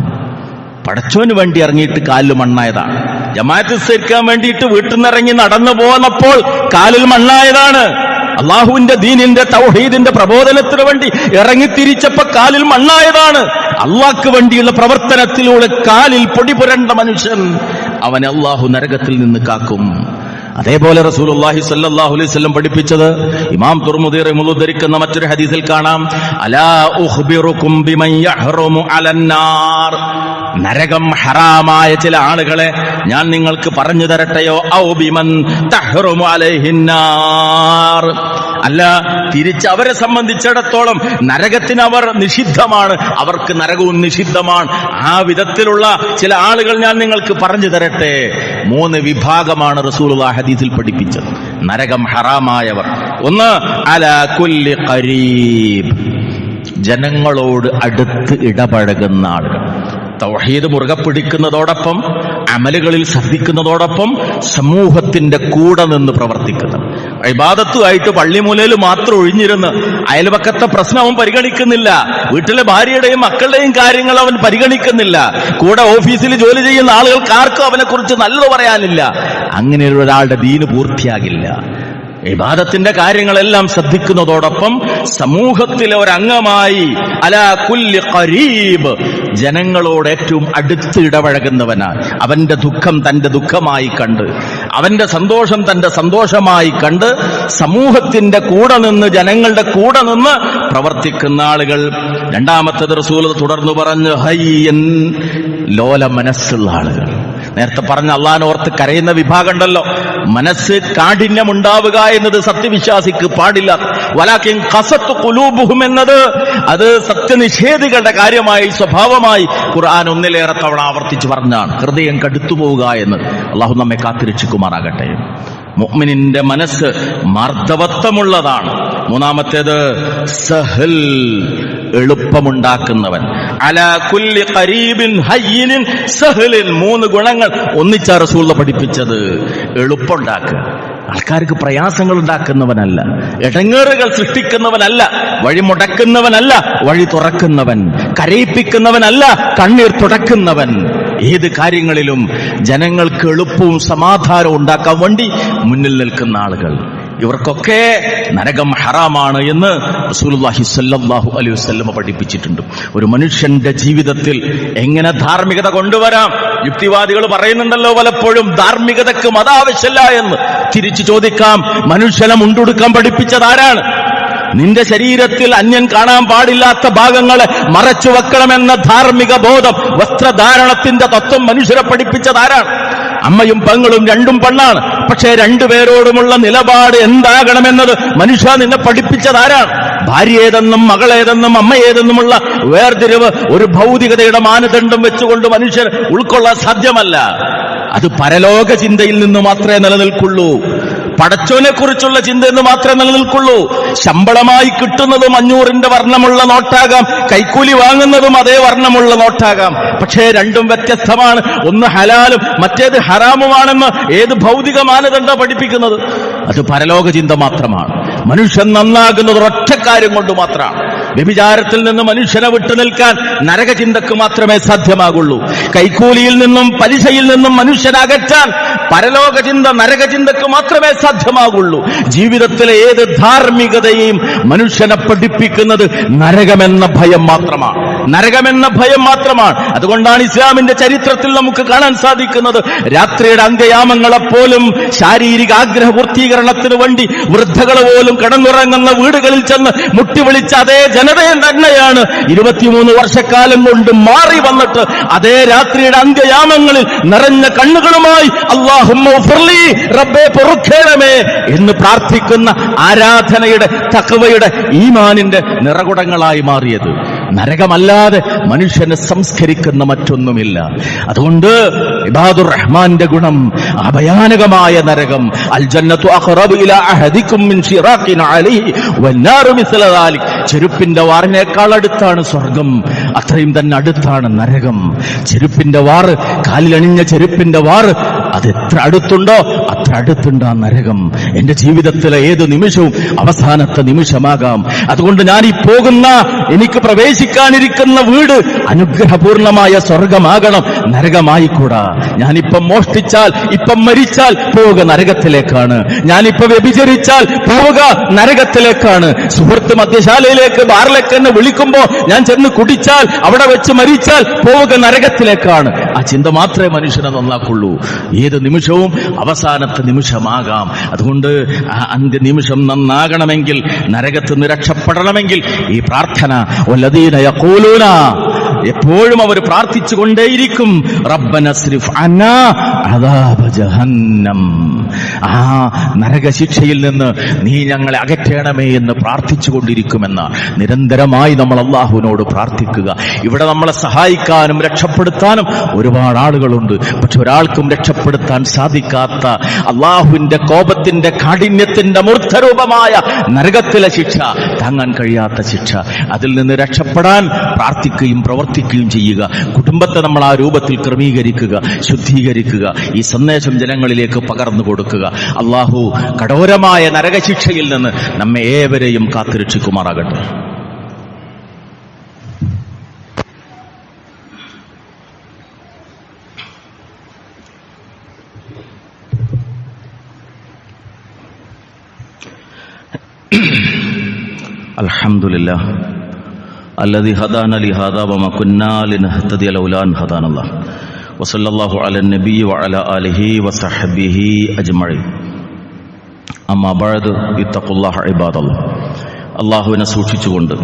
പടച്ചോന് വേണ്ടി ഇറങ്ങിയിട്ട് കാലിൽ മണ്ണായതാണ്. ജമാഅത്ത് നിസ്കരിക്കാൻ വേണ്ടിയിട്ട് വീട്ടിൽ നിന്ന് ഇറങ്ങി നടന്നു പോന്നപ്പോൾ കാലിൽ മണ്ണായതാണ്. അള്ളാഹുവിന്റെ ദീനിന്റെ തൗഹീദിന്റെ പ്രബോധനത്തിന് വേണ്ടി ഇറങ്ങിത്തിരിച്ചപ്പോ കാലിൽ മണ്ണായതാണ്. അള്ളാഹ്ക്ക് വേണ്ടിയുള്ള പ്രവർത്തനത്തിലൂടെ കാലിൽ പൊടി പുരണ്ട മനുഷ്യൻ, അവനെ അള്ളാഹു നരകത്തിൽ നിന്ന് കാക്കും. അതേപോലെ റസൂലുള്ളാഹി സ്വല്ലല്ലാഹു അലൈഹി വസല്ലം പഠിപ്പിച്ചത് ഇമാം തുർമുദി റളിയല്ലാഹു ധരിക്കുന്ന മറ്റൊരു ഹദീസിൽ കാണാം: അലാ ഉഖ്ബിറുകും ബിമൻ യഹ്റമു അലന്നാർ. നരകം ഹറാമായ ചില ആളുകളെ ഞാൻ നിങ്ങൾക്ക് പറഞ്ഞു തരട്ടെയോ? ഔ ബിമൻ തഹ്റമു അലൈഹിന്നാർ. അല്ല, തിരിച്ച് അവരെ സംബന്ധിച്ചിടത്തോളം നരകത്തിന് അവർ നിഷിദ്ധമാണ്, അവർക്ക് നരകവും നിഷിദ്ധമാണ്. ആ വിധത്തിലുള്ള ചില ആളുകൾ ഞാൻ നിങ്ങൾക്ക് പറഞ്ഞു തരട്ടെ. 3 വിഭാഗമാണ് റസൂലുള്ളാഹി ഹദീസിൽ പഠിപ്പിച്ചത് നരകം ഹറാമായവർ. ഒന്ന്, അലാ കുല്ലി ഖരീബ്, ജനങ്ങളോട് അടുത്ത് ഇടപഴകുന്ന ആളുകൾ, തൗഹീദ് മുറുകെ പിടിക്കുന്നതോടൊപ്പം അമലുകളിൽ ശ്രദ്ധിക്കുന്നതോടൊപ്പം സമൂഹത്തിന്റെ കൂടെ നിന്ന് പ്രവർത്തിക്കുന്നത്. ഇബാദത്തുമായിട്ട് പള്ളിമൂലയിൽ മാത്രം ഒഴിഞ്ഞിരുന്ന് അയൽപക്കത്തെ പ്രശ്നം അവൻ പരിഗണിക്കുന്നില്ല, വീട്ടിലെ ഭാര്യയുടെയും മക്കളുടെയും കാര്യങ്ങൾ അവൻ പരിഗണിക്കുന്നില്ല, കൂടെ ഓഫീസിൽ ജോലി ചെയ്യുന്ന ആളുകൾക്ക് ആർക്കും അവനെ കുറിച്ച് നല്ലത് പറയാനില്ല. അങ്ങനെയുള്ള ഒരാളുടെ ദീന് പൂർത്തിയാകില്ല. ഇബാദത്തിന്റെ കാര്യങ്ങളെല്ലാം ശ്രദ്ധിക്കുന്നതോടൊപ്പം സമൂഹത്തിലെ ഒരംഗമായി അലാ കുല്ലി ഖരീബ്, ജനങ്ങളോട് ഏറ്റവും അടുത്ത് ഇടപഴകുന്നവനാണ്. അവന്റെ ദുഃഖം തന്റെ ദുഃഖമായി കണ്ട്, അവന്റെ സന്തോഷം തന്റെ സന്തോഷമായി കണ്ട് സമൂഹത്തിന്റെ കൂടെ നിന്ന്, ജനങ്ങളുടെ കൂടെ നിന്ന് പ്രവർത്തിക്കുന്ന ആളുകൾ. രണ്ടാമത്തേത് റസൂൽ തുടർന്നു പറഞ്ഞു: ഹയ്യൻ, ലോല മനസ്സുള്ള ആളുകൾ. നേരത്തെ പറഞ്ഞ അള്ളാഹിനെ ഓർത്ത് കരയുന്ന വിഭാഗം ഉണ്ടല്ലോ, മനസ്സ് കാഠിന്യം ഉണ്ടാവുക എന്നത് സത്യവിശ്വാസിക്ക് പാടില്ല. വലാകിൻ ഖസത്ത് ഖുലൂബുഹും എന്നത് അത് സത്യനിഷേധികളുടെ കാര്യമായി സ്വഭാവമായി ഖുർആൻ 1 തവണ ആവർത്തിച്ച് പറഞ്ഞാണ്. ഹൃദയം കടുത്തുപോവുക എന്നത്. അള്ളാഹു നമ്മെ കാത്തിരക്ഷിക്കുമാറാകട്ടെ. മുഅ്മിനിന്റെ മനസ്സ് മാർദ്ദവത്വമുള്ളതാണ്. മൂന്നാമത്തേത് സഹൽ, എളുപ്പമുണ്ടാക്കുന്നവൻ. അലാ കുല്ലി ഖരീബിൻ ഹയ്യിനിൻ സഹലിൻ. 3 ഗുണങ്ങൾ ഒന്നിച്ചാ റസൂൽ പഠിപ്പിച്ചത്. എളുപ്പമുണ്ടാക്കുക, ആൾക്കാർക്ക് പ്രയാസങ്ങൾ ഉണ്ടാക്കുന്നവനല്ല, ഇടങ്ങേറുകൾ സൃഷ്ടിക്കുന്നവനല്ല, വഴി മുടക്കുന്നവനല്ല, വഴി തുറക്കുന്നവൻ, കരയിപ്പിക്കുന്നവനല്ല, കണ്ണീർ തുടക്കുന്നവൻ. ഏത് കാര്യങ്ങളിലും ജനങ്ങൾക്ക് എളുപ്പവും സമാധാനവും ഉണ്ടാക്കാൻ വേണ്ടി മുന്നിൽ നിൽക്കുന്ന ആളുകൾ, ഇവർക്കൊക്കെ നരകം ഹറാമാണ് എന്ന് റസൂലുള്ളാഹി സ്വല്ലല്ലാഹു അലൈഹി വസല്ലം പഠിപ്പിച്ചിട്ടുണ്ട്. ഒരു മനുഷ്യന്റെ ജീവിതത്തിൽ എങ്ങനെ ധാർമ്മികത കൊണ്ടുവരാം? യുക്തിവാദികൾ പറയുന്നുണ്ടല്ലോ പലപ്പോഴും ധാർമ്മികതക്ക് മതാവശ്യമില്ല എന്ന്. തിരിച്ചു ചോദിക്കാം, മനുഷ്യനെ മുണ്ടുടുക്കാൻ പഠിപ്പിച്ചതാരാണ്? നിന്റെ ശരീരത്തിൽ അന്യൻ കാണാൻ പാടില്ലാത്ത ഭാഗങ്ങളെ മറച്ചു വെക്കണമെന്ന ധാർമ്മിക ബോധം, വസ്ത്രധാരണത്തിന്റെ തത്വം മനുഷ്യരെ പഠിപ്പിച്ചതാരാണ്? അമ്മയും പെങ്ങളും രണ്ടും പെണ്ണാണ്, പക്ഷേ രണ്ടുപേരോടുമുള്ള നിലപാട് എന്താകണമെന്നത് മനുഷ്യ നിന്നെ പഠിപ്പിച്ചതാരാണ്? ഭാര്യ ഏതെന്നും മകളേതെന്നും അമ്മയേതെന്നുമുള്ള വേർതിരിവ് ഒരു ഭൗതികതയുടെ മാനദണ്ഡം വെച്ചുകൊണ്ട് മനുഷ്യർ ഉൾക്കൊള്ളാൻ സാധ്യമല്ല. അത് പരലോക ചിന്തയിൽ നിന്ന് മാത്രമേ നിലനിൽക്കുള്ളൂ. പടച്ചോനെ കുറിച്ചുള്ള ചിന്തയെന്ന് മാത്രമേ നിലനിൽക്കുള്ളൂ. ശമ്പളമായി കിട്ടുന്നതും 500ന്റെ വർണ്ണമുള്ള നോട്ടാകാം, കൈക്കൂലി വാങ്ങുന്നതും അതേ വർണ്ണമുള്ള നോട്ടാകാം. പക്ഷേ രണ്ടും വ്യത്യസ്തമാണ്. ഒന്ന് ഹലാലും മറ്റേത് ഹറാമുമാണെന്ന് ഏത് ഭൗതിക മാനദണ്ഡം പഠിപ്പിക്കുന്നത്? അത് പരലോക ചിന്ത മാത്രമാണ്. മനുഷ്യൻ നന്നാകുന്നത് ഒറ്റ കാര്യം കൊണ്ട് മാത്രമാണ്. വ്യഭിചാരത്തിൽ നിന്ന് മനുഷ്യനെ വിട്ടുനിൽക്കാൻ നരകചിന്തക്ക് മാത്രമേ സാധ്യമാകുള്ളൂ. കൈക്കൂലിയിൽ നിന്നും പലിശയിൽ നിന്നും മനുഷ്യനകറ്റാൻ പരലോക ചിന്ത, നരകചിന്തക്ക് മാത്രമേ സാധ്യമാകുള്ളൂ. ജീവിതത്തിലെ ഏത് ധാർമ്മികതയെയും മനുഷ്യനെ പഠിപ്പിക്കുന്നത് നരകമെന്ന ഭയം മാത്രമാണ്. നരകമെന്ന ഭയം മാത്രമാണ്. അതുകൊണ്ടാണ് ഇസ്ലാമിന്റെ ചരിത്രത്തിൽ നമുക്ക് കാണാൻ സാധിക്കുന്നത്, രാത്രിയുടെ അന്ത്യയാമങ്ങളെപ്പോലും ശാരീരിക ആഗ്രഹ പൂർത്തീകരണത്തിന് വേണ്ടി വൃദ്ധകളെ പോലും കിടന്നുറങ്ങുന്ന വീടുകളിൽ ചെന്ന് മുട്ടിവിളിച്ച അതേ ജനതയെ തന്നെയാണ് 23 വർഷക്കാലം കൊണ്ട് മാറി വന്നിട്ട് അതേ രാത്രിയുടെ അന്ത്യയാമങ്ങളിൽ നിറഞ്ഞ കണ്ണുകളുമായി അല്ലാഹുമ്മ ഉഫ്ർലി, റബ്ബേ പൊറുക്കേണമേ എന്ന് പ്രാർത്ഥിക്കുന്ന ആരാധനയുടെ, തഖ്വയുടെ, ഈമാനിന്റെ നിറകുടങ്ങളായി മാറിയത്. നരകമല്ലാതെ മനുഷ്യനെ സംസ്കരിക്കുന്ന മറ്റൊന്നുമില്ല. അതുകൊണ്ട് ഇബാദുർ റഹ്മാന്റെ ഗുണം, ആ ഭയാനകമായ നരകം, അൽ ജന്നത്തു അഖറബു ഇലാ അഹദികും മിൻ ശിറാഖിൻ അലൈഹി വന്നാറു മിസ്ല ദാലിക്, ചെരുപ്പിന്റെ വാറിനേക്കാൾ അടുത്താണ് സ്വർഗം, അത്രയും തന്നെ അടുത്താണ് നരകം. ചെരുപ്പിന്റെ വാറ്, കാലിലണിഞ്ഞ ചെരുപ്പിന്റെ വാറ് അത് എത്ര അടുത്തുണ്ടോ അത്ര അടുത്തുണ്ട് ആ നരകം. എന്റെ ജീവിതത്തിലെ ഏത് നിമിഷവും അവസാനത്തെ നിമിഷമാകാം. അതുകൊണ്ട് ഞാൻ ഈ പോകുന്ന, എനിക്ക് പ്രവേശിക്കാനിരിക്കുന്ന വീട് അനുഗ്രഹപൂർണമായ സ്വർഗമാകണം, നരകമായിക്കൂടാ. ഞാനിപ്പം മോഷ്ടിച്ചാൽ, ഇപ്പം മരിച്ചാൽ പോവുക നരകത്തിലേക്കാണ്. ഞാനിപ്പോ വ്യഭിചരിച്ചാൽ പോവുക നരകത്തിലേക്കാണ്. സുഹൃത്ത് മദ്യശാലയിലേക്ക്, ബാറിലേക്ക് എന്നെ വിളിക്കുമ്പോ ഞാൻ ചെന്ന് കുടിച്ചാൽ, അവിടെ വെച്ച് മരിച്ചാൽ പോവുക നരകത്തിലേക്കാണ്. ആ ചിന്ത മാത്രമേ മനുഷ്യനെ നന്നാക്കുള്ളൂ. ഏത് നിമിഷവും അവസാനത്തെ നിമിഷമാകാം. അതുകൊണ്ട് ആ അന്ത്യനിമിഷം നന്നാകണമെങ്കിൽ, നരകത്ത് നിന്ന് രക്ഷപ്പെടണമെങ്കിൽ ഈ പ്രാർത്ഥന, വല്ലദീന യഖൂലൂന, എപ്പോഴും അവർ പ്രാർത്ഥിച്ചുകൊണ്ടേയിരിക്കും, റബ്ബന സ്രിഫ് അന്നാ അദാബ ജഹന്നം, ആ നരകശിക്ഷയിൽ നിന്ന് നീ ഞങ്ങളെ അകറ്റണമേ എന്ന് പ്രാർത്ഥിച്ചുകൊണ്ടിരിക്കുമെന്ന് നിരന്തരമായി നമ്മൾ അല്ലാഹുവിനോട് പ്രാർത്ഥിക്കുക. ഇവിടെ നമ്മളെ സഹായിക്കാനും രക്ഷപ്പെടുത്താനും ഒരുപാട് ആളുകളുണ്ട്. പക്ഷെ ഒരാൾക്കും രക്ഷപ്പെടുത്താൻ സാധിക്കാത്ത, അല്ലാഹുവിന്റെ കോപത്തിന്റെ കാഠിന്യത്തിന്റെ മൂർത്തരൂപമായ നരകത്തിലെ ശിക്ഷ, താങ്ങാൻ കഴിയാത്ത ശിക്ഷ, അതിൽ നിന്ന് രക്ഷപ്പെടാൻ പ്രാർത്ഥിക്കുകയും പ്രവർത്തിക്കുകയും ചെയ്യുക. കുടുംബത്തെ നമ്മൾ ആ രൂപത്തിൽ ക്രമീകരിക്കുക, ശുദ്ധീകരിക്കുക, ഈ സന്ദേശം ജനങ്ങളിലേക്ക് പകർന്നു കൊടുക്കുക. അല്ലാഹു കഠോരമായ നരകശിക്ഷയിൽ നിന്ന് നമ്മെ ഏവരെയും കാത്തുരക്ഷിക്കുമാറാകട്ടെ. അൽഹംദുലില്ലാഹ് الذي هدانا لهذا وما كنا لنهتدي لولا أن هدانا الله وصلى الله على النبي وعلى آله وصحبه أجمعين أما بعد اتقوا الله عباد الله. അള്ളാഹുവിനെ സൂക്ഷിച്ചുകൊണ്ട്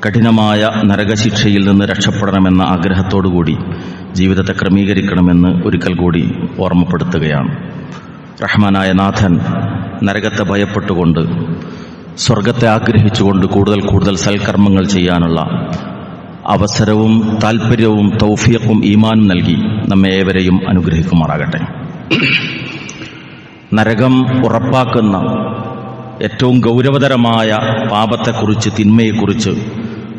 കഠിനമായ നരകശിക്ഷയിൽ നിന്ന് രക്ഷപ്പെടണമെന്ന ആഗ്രഹത്തോടുകൂടി ജീവിതത്തെ ക്രമീകരിക്കണമെന്ന് ഒരിക്കൽ കൂടി ഓർമ്മപ്പെടുത്തുകയാണ്. റഹ്മാനായ നാഥൻ നരകത്തെ ഭയപ്പെട്ടുകൊണ്ട്, സ്വർഗത്തെ ആഗ്രഹിച്ചുകൊണ്ട് കൂടുതൽ കൂടുതൽ സൽക്കർമ്മങ്ങൾ ചെയ്യാനുള്ള അവസരവും താൽപ്പര്യവും തൗഫീഖും ഈമാനും നൽകി നമ്മെ ഏവരെയും അനുഗ്രഹിക്കുമാറാകട്ടെ. നരകം ഉറപ്പാക്കുന്ന ഏറ്റവും ഗൗരവതരമായ പാപത്തെക്കുറിച്ച്, തിന്മയെക്കുറിച്ച്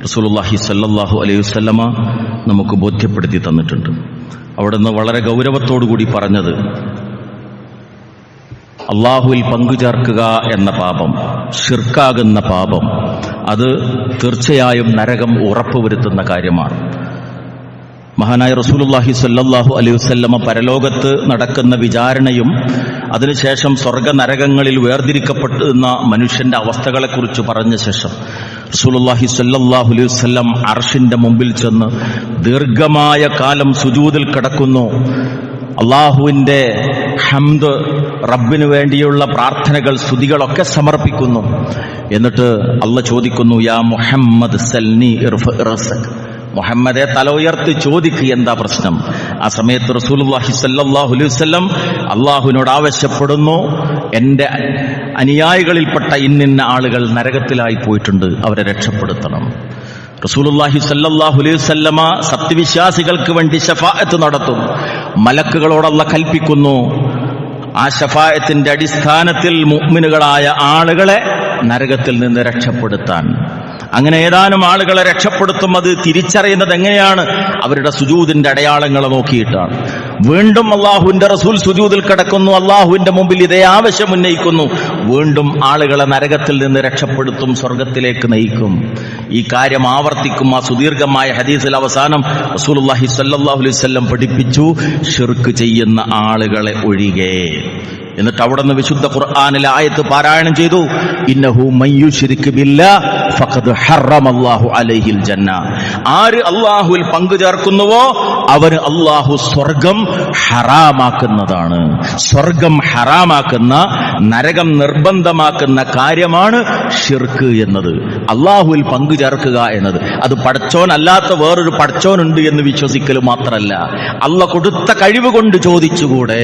റസൂലുള്ളാഹി സ്വല്ലല്ലാഹു അലൈഹി വസല്ലമ നമുക്ക് ബോധ്യപ്പെടുത്തി തന്നിട്ടുണ്ട്. അവിടുന്ന് വളരെ ഗൗരവത്തോടുകൂടി പറഞ്ഞത്, അള്ളാഹുവിൽ പങ്കുചേർക്കുക എന്ന പാപം, ശിർക്കാകുന്ന പാപം, അത് തീർച്ചയായും നരകം ഉറപ്പുവരുത്തുന്ന കാര്യമാണ്. മഹാനായ റസൂലുള്ളാഹി സ്വല്ലല്ലാഹു അലൈഹി വസല്ലമ പരലോകത്ത് നടക്കുന്ന വിചാരണയും അതിനുശേഷം സ്വർഗ നരകങ്ങളിൽ വേർതിരിക്കപ്പെടുന്ന മനുഷ്യന്റെ അവസ്ഥകളെക്കുറിച്ച് പറഞ്ഞ ശേഷം റസൂലുള്ളാഹി സ്വല്ലല്ലാഹു അലൈഹി വസല്ലം അർശിന്റെ മുമ്പിൽ ചെന്ന് ദീർഘമായ കാലം സുജൂദിൽ കിടക്കുന്നു. അള്ളാഹുവിന്റെ ഹംദ്, റബ്ബിനു വേണ്ടിയുള്ള പ്രാർത്ഥനകൾ, സ്തുതികളൊക്കെ സമർപ്പിക്കുന്നു. എന്നിട്ട് അള്ളാഹ് ചോദിക്കുന്നു, യാ മുഹമ്മദ് സൽനി ഇർഫ റസക്, മുഹമ്മദെ തല ഉയർത്തി ചോദിക്കുക, എന്താ പ്രശ്നം? ആ സമയത്ത് റസൂലുള്ളാഹി സ്വല്ലല്ലാഹു അലൈഹി വസല്ലം അള്ളാഹുവിനോട് ആവശ്യപ്പെടുന്നു, എന്റെ അനുയായികളിൽപ്പെട്ട ഇന്നിന്ന ആളുകൾ നരകത്തിലായി പോയിട്ടുണ്ട്, അവരെ രക്ഷപ്പെടുത്തണം. റസൂലുള്ളാഹി സ്വല്ലല്ലാഹു അലൈഹി വസല്ലമ സത്യവിശ്വാസികൾക്ക് വേണ്ടി ശഫാഅത്ത് നടത്തും. മലക്കുകളോട് അല്ലാഹ് കൽപ്പിക്കുന്നു, ആ ശഫാഅത്തിന്റെ അടിസ്ഥാനത്തിൽ മുഅ്മിനുകളായ ആളുകളെ നരകത്തിൽ നിന്ന് രക്ഷപ്പെടുത്താൻ. അങ്ങനെ ഏതാനും ആളുകളെ രക്ഷപ്പെടുത്തും. അത് തിരിച്ചറിയുന്നത് എങ്ങനെയാണ്? അവരുടെ സുജൂദിന്റെ അടയാളങ്ങളെ നോക്കിയിട്ടാണ്. വീണ്ടും അള്ളാഹുവിന്റെ റസൂൽ സുജൂദിൽ കിടക്കുന്നു, അള്ളാഹുവിന്റെ മുമ്പിൽ ഇതേ ആവശ്യം ഉന്നയിക്കുന്നു. വീണ്ടും ആളുകളെ നരകത്തിൽ നിന്ന് രക്ഷപ്പെടുത്തും, സ്വർഗത്തിലേക്ക് നയിക്കും. ഈ കാര്യം ആവർത്തിക്കും. ആ സുദീർഘമായ ഹദീസിൽ അവസാനം റസൂലുള്ളാഹി സ്വല്ലല്ലാഹു അലൈഹി വസല്ലം പഠിപ്പിച്ചു, ശിർക്ക് ചെയ്യുന്ന ആളുകളെ ഒഴികെ. എന്നിട്ട് അവിടെ നിന്ന് വിശുദ്ധ ഖുർആനിലെ ആയത്ത് പാരായണം ചെയ്തു, ഇന്നഹു മയ്യുശ്രിക് ബില്ലാഹ് ഫഖദ് ഹറമല്ലാഹു അലൈഹിൽ ജന്ന. ആര് അല്ലാഹുവിൽ പങ്കു ചേർക്കുന്നുവോ അവന് അല്ലാഹു സ്വർഗം ഹറാമാക്കുന്നതാണ്. സ്വർഗം ഹറാമാക്കുന്ന, നരകം നിർബന്ധമാക്കുന്ന കാര്യമാണ് ഷിർക്ക് എന്നത്. അല്ലാഹുവിൽ പങ്കു ചേർക്കുക എന്നത് അത് പടച്ചോൻ അല്ലാത്ത വേറൊരു പടച്ചോനുണ്ട് എന്ന് വിശ്വസിക്കൽ മാത്രമല്ല, അള്ള കൊടുത്ത കഴിവ് കൊണ്ട് ചോദിച്ചുകൂടെ?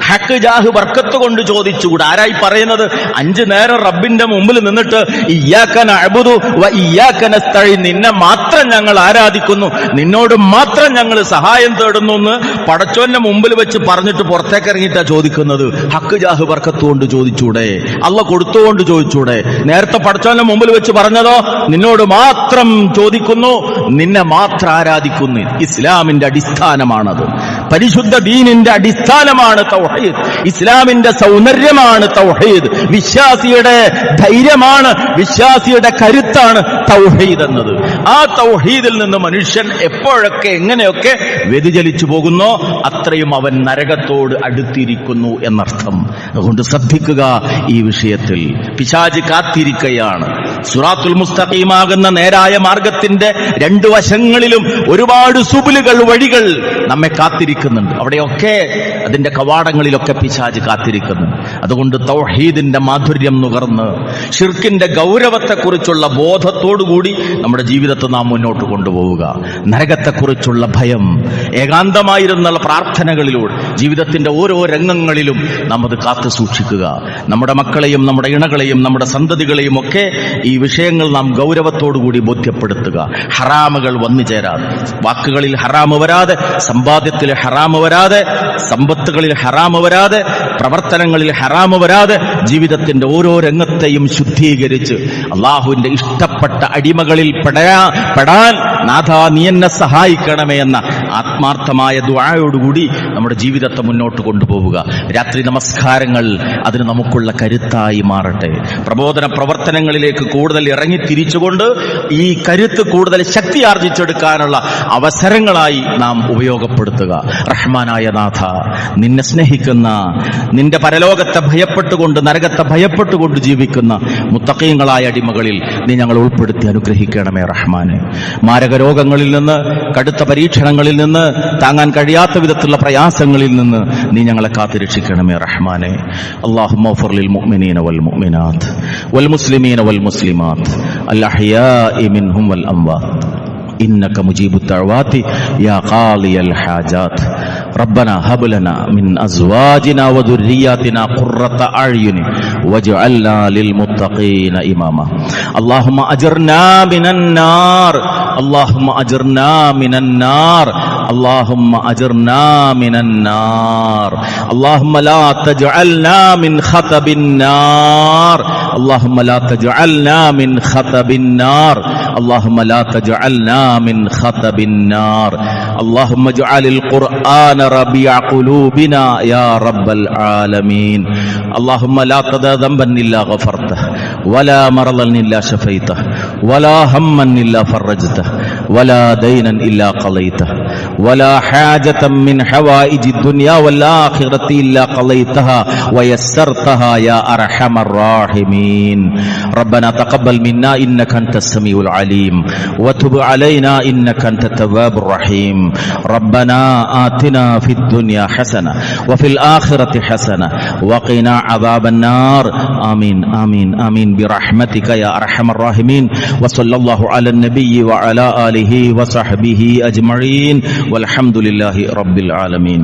ഹക്ക് ജാഹ് ബർക്കത്ത് കൊണ്ട് ചോദിച്ചുകൂടെ? ആരായി പറയുന്നത്? 5 നേരം റബ്ബിന്റെ മുമ്പിൽ നിന്നിട്ട് ഇയ്യാക നഅ്ബുദു വ ഇയ്യാക നസ്തഈൻ, നിന്നെ മാത്രം ഞങ്ങൾ ആരാധിക്കുന്നു, നിന്നോട് മാത്രം ഞങ്ങൾ സഹായം തേടുന്നു എന്ന് പടച്ചോന്റെ മുമ്പിൽ വെച്ച് പറഞ്ഞിട്ട് പുറത്തേക്ക് ഇറങ്ങിയിട്ടാ ചോദിക്കുന്നത്. ഹക്ക് ജാഹ് ബർക്കത്ത് കൊണ്ട് ചോദിച്ചൂടെ? അള്ള കൊടുത്തുകൊണ്ട് ചോദിച്ചൂടെ? നേരത്തെ പടച്ചോന്റെ മുമ്പിൽ വെച്ച് പറഞ്ഞതോ നിന്നോട് മാത്രം ചോദിക്കുന്നു, നിന്നെ മാത്രം ആരാധിക്കുന്നു. ഇസ്ലാമിന്റെ അടിസ്ഥാനമാണത്. പരിശുദ്ധ ദീനിന്റെ അടിസ്ഥാനമാണ് തൗഹീദ്. ഇസ്ലാമിന്റെ സൗന്ദര്യമാണ് തൗഹീദ്. വിശ്വാസിയുടെ ധൈര്യമാണ്, വിശ്വാസിയുടെ കരുത്താണ് തൗഹീദ് എന്നത്. ആ തൗഹീദിൽ നിന്ന് മനുഷ്യൻ എപ്പോഴൊക്കെ എങ്ങനെയൊക്കെ വ്യതിചലിച്ചു പോകുന്നോ അത്രയും അവൻ നരകത്തോട് അടുത്തിരിക്കുന്നു എന്നർത്ഥം. അതുകൊണ്ട് ശ്രദ്ധിക്കുക ഈ വിഷയത്തിൽ. പിശാച് കാത്തിരിക്കുകയാണ്. സിറാത്തുൽ മുസ്തഖീമാകുന്ന നേരായ മാർഗത്തിന്റെ 2 വശങ്ങളിലും ഒരുപാട് സുബുലുകൾ, വഴികൾ നമ്മെ കാത്തിരിക്കുന്നുണ്ട്. അവിടെയൊക്കെ അതിന്റെ കവാടങ്ങളിലൊക്കെ പിശാച് കാത്തിരിക്കുന്നുണ്ട്. അതുകൊണ്ട് തൗഹീദിന്റെ മാധുര്യം നുകർന്ന് ശിർക്കിന്റെ ഗൗരവത്തെക്കുറിച്ചുള്ള ബോധത്തോടുകൂടി നമ്മുടെ ജീവിതത്തെ നാം മുന്നോട്ട് കൊണ്ടുപോവുക. നരകത്തെക്കുറിച്ചുള്ള ഭയം, ഏകാന്തമായിരുന്ന പ്രാർത്ഥനകളിലൂടെ ജീവിതത്തിന്റെ ഓരോ രംഗങ്ങളിലും നാം അത് കാത്തു സൂക്ഷിക്കുക. നമ്മുടെ മക്കളെയും നമ്മുടെ ഇണകളെയും നമ്മുടെ സന്തതികളെയും ഒക്കെ ഈ വിഷയങ്ങൾ നാം ഗൗരവത്തോടുകൂടി ബോധ്യപ്പെടുത്തുക. ഹറാമുകൾ വന്നു ചേരാതെ, വാക്കുകളിൽ ഹറാമ് വരാതെ, സമ്പാദ്യത്തിൽ ഹറാമ് വരാതെ, സമ്പത്തുകളിൽ ഹറാമ് വരാതെ, പ്രവർത്തനങ്ങളിൽ ഹറാമ് വരാതെ, ജീവിതത്തിന്റെ ഓരോ രംഗത്തെയും ശുദ്ധീകരിച്ച് അള്ളാഹുവിന്റെ ഇഷ്ടപ്പെട്ട അടിമകളിൽ പെടാൻ നാഥാ നീ എന്നെ സഹായിക്കണമേ എന്ന ആത്മാർത്ഥമായ ദുആയോടുകൂടി നമ്മുടെ ജീവിതത്തെ മുന്നോട്ട് കൊണ്ടുപോവുക. രാത്രി നമസ്കാരങ്ങൾ അതിന് നമുക്കുള്ള കരുത്തായി മാറട്ടെ. പ്രബോധന പ്രവർത്തനങ്ങളിലേക്ക് കൂടുതൽ ഇറങ്ങി തിരിച്ചുകൊണ്ട് ഈ കരുത്ത് കൂടുതൽ ശക്തി ആർജിച്ചെടുക്കാനുള്ള അവസരങ്ങളായി നാം ഉപയോഗപ്പെടുത്തുക. റഹ്മാനായ നാഥ, നിന്നെ സ്നേഹിക്കുന്ന, നിന്റെ പരലോകത്തെ ഭയപ്പെട്ടുകൊണ്ട് നരകത്തെ ഭയപ്പെട്ടുകൊണ്ട് ജീവിക്കുന്ന മുത്തഖീങ്ങളായ അടിമകളിൽ നീ ഞങ്ങൾ ഉൾപ്പെടുത്തി അനുഗ്രഹിക്കണമേ റഹ്മാനെ. മാരക രോഗങ്ങളിൽ നിന്ന്, കടുത്ത പരീക്ഷണങ്ങളിൽ നിന്ന്, താങ്ങാൻ കഴിയാത്ത വിധത്തിലുള്ള പ്രയാസങ്ങളിൽ നിന്ന് നീ ഞങ്ങളെ കാത്തുരക്ഷിക്കണമേ റഹ്മാനെ. അല്ലാഹുമ്മ ഗ്ഫിർ ലിൽ മുഅ്മിനീന വൽ മുഅ്മിനാത്ത് വൽ മുസ്ലിമീന വൽ മുസ്ലിമാത്ത് അൽ അഹ്യാഇ മിൻഹും വൽ അംവാത്ത് إنك مجيب الدعوات يا قاضي الحاجات ربنا هب لنا من أزواجنا وذرياتنا قرة أعين واجعلنا للمتقين إماما اللهم أجرنا من النار اللهم أجرنا من النار اللهم أجرنا من النار اللهم لا تجعلنا من خطب النار اللهم لا تجعلنا من خطب النار اللهم لا تجعلنا من خطب النار اللهم اجعل القرآن ربيع قلوبنا يا رب العالمين اللهم لا تدع ذنبا إلا غفرته ولا مرضا إلا شفيته ولا هما إلا فرجته ولا دينا إلا قضيته ولا حاجة من حوائج الدنيا والآخرة إلا قضيتها ويسرتها يا أرحم الراحمين ربنا تقبل منا إنك أنت السميع العليم وتب علينا إنك أنت التواب الرحيم ربنا آتنا في الدنيا حسنة وفي الآخرة حسنة وقنا عذاب النار آمين آمين آمين برحمتك يا أرحم الراحمين وصلى الله على النبي وعلى آله وصحبه أجمعين والحمد لله رب العالمين.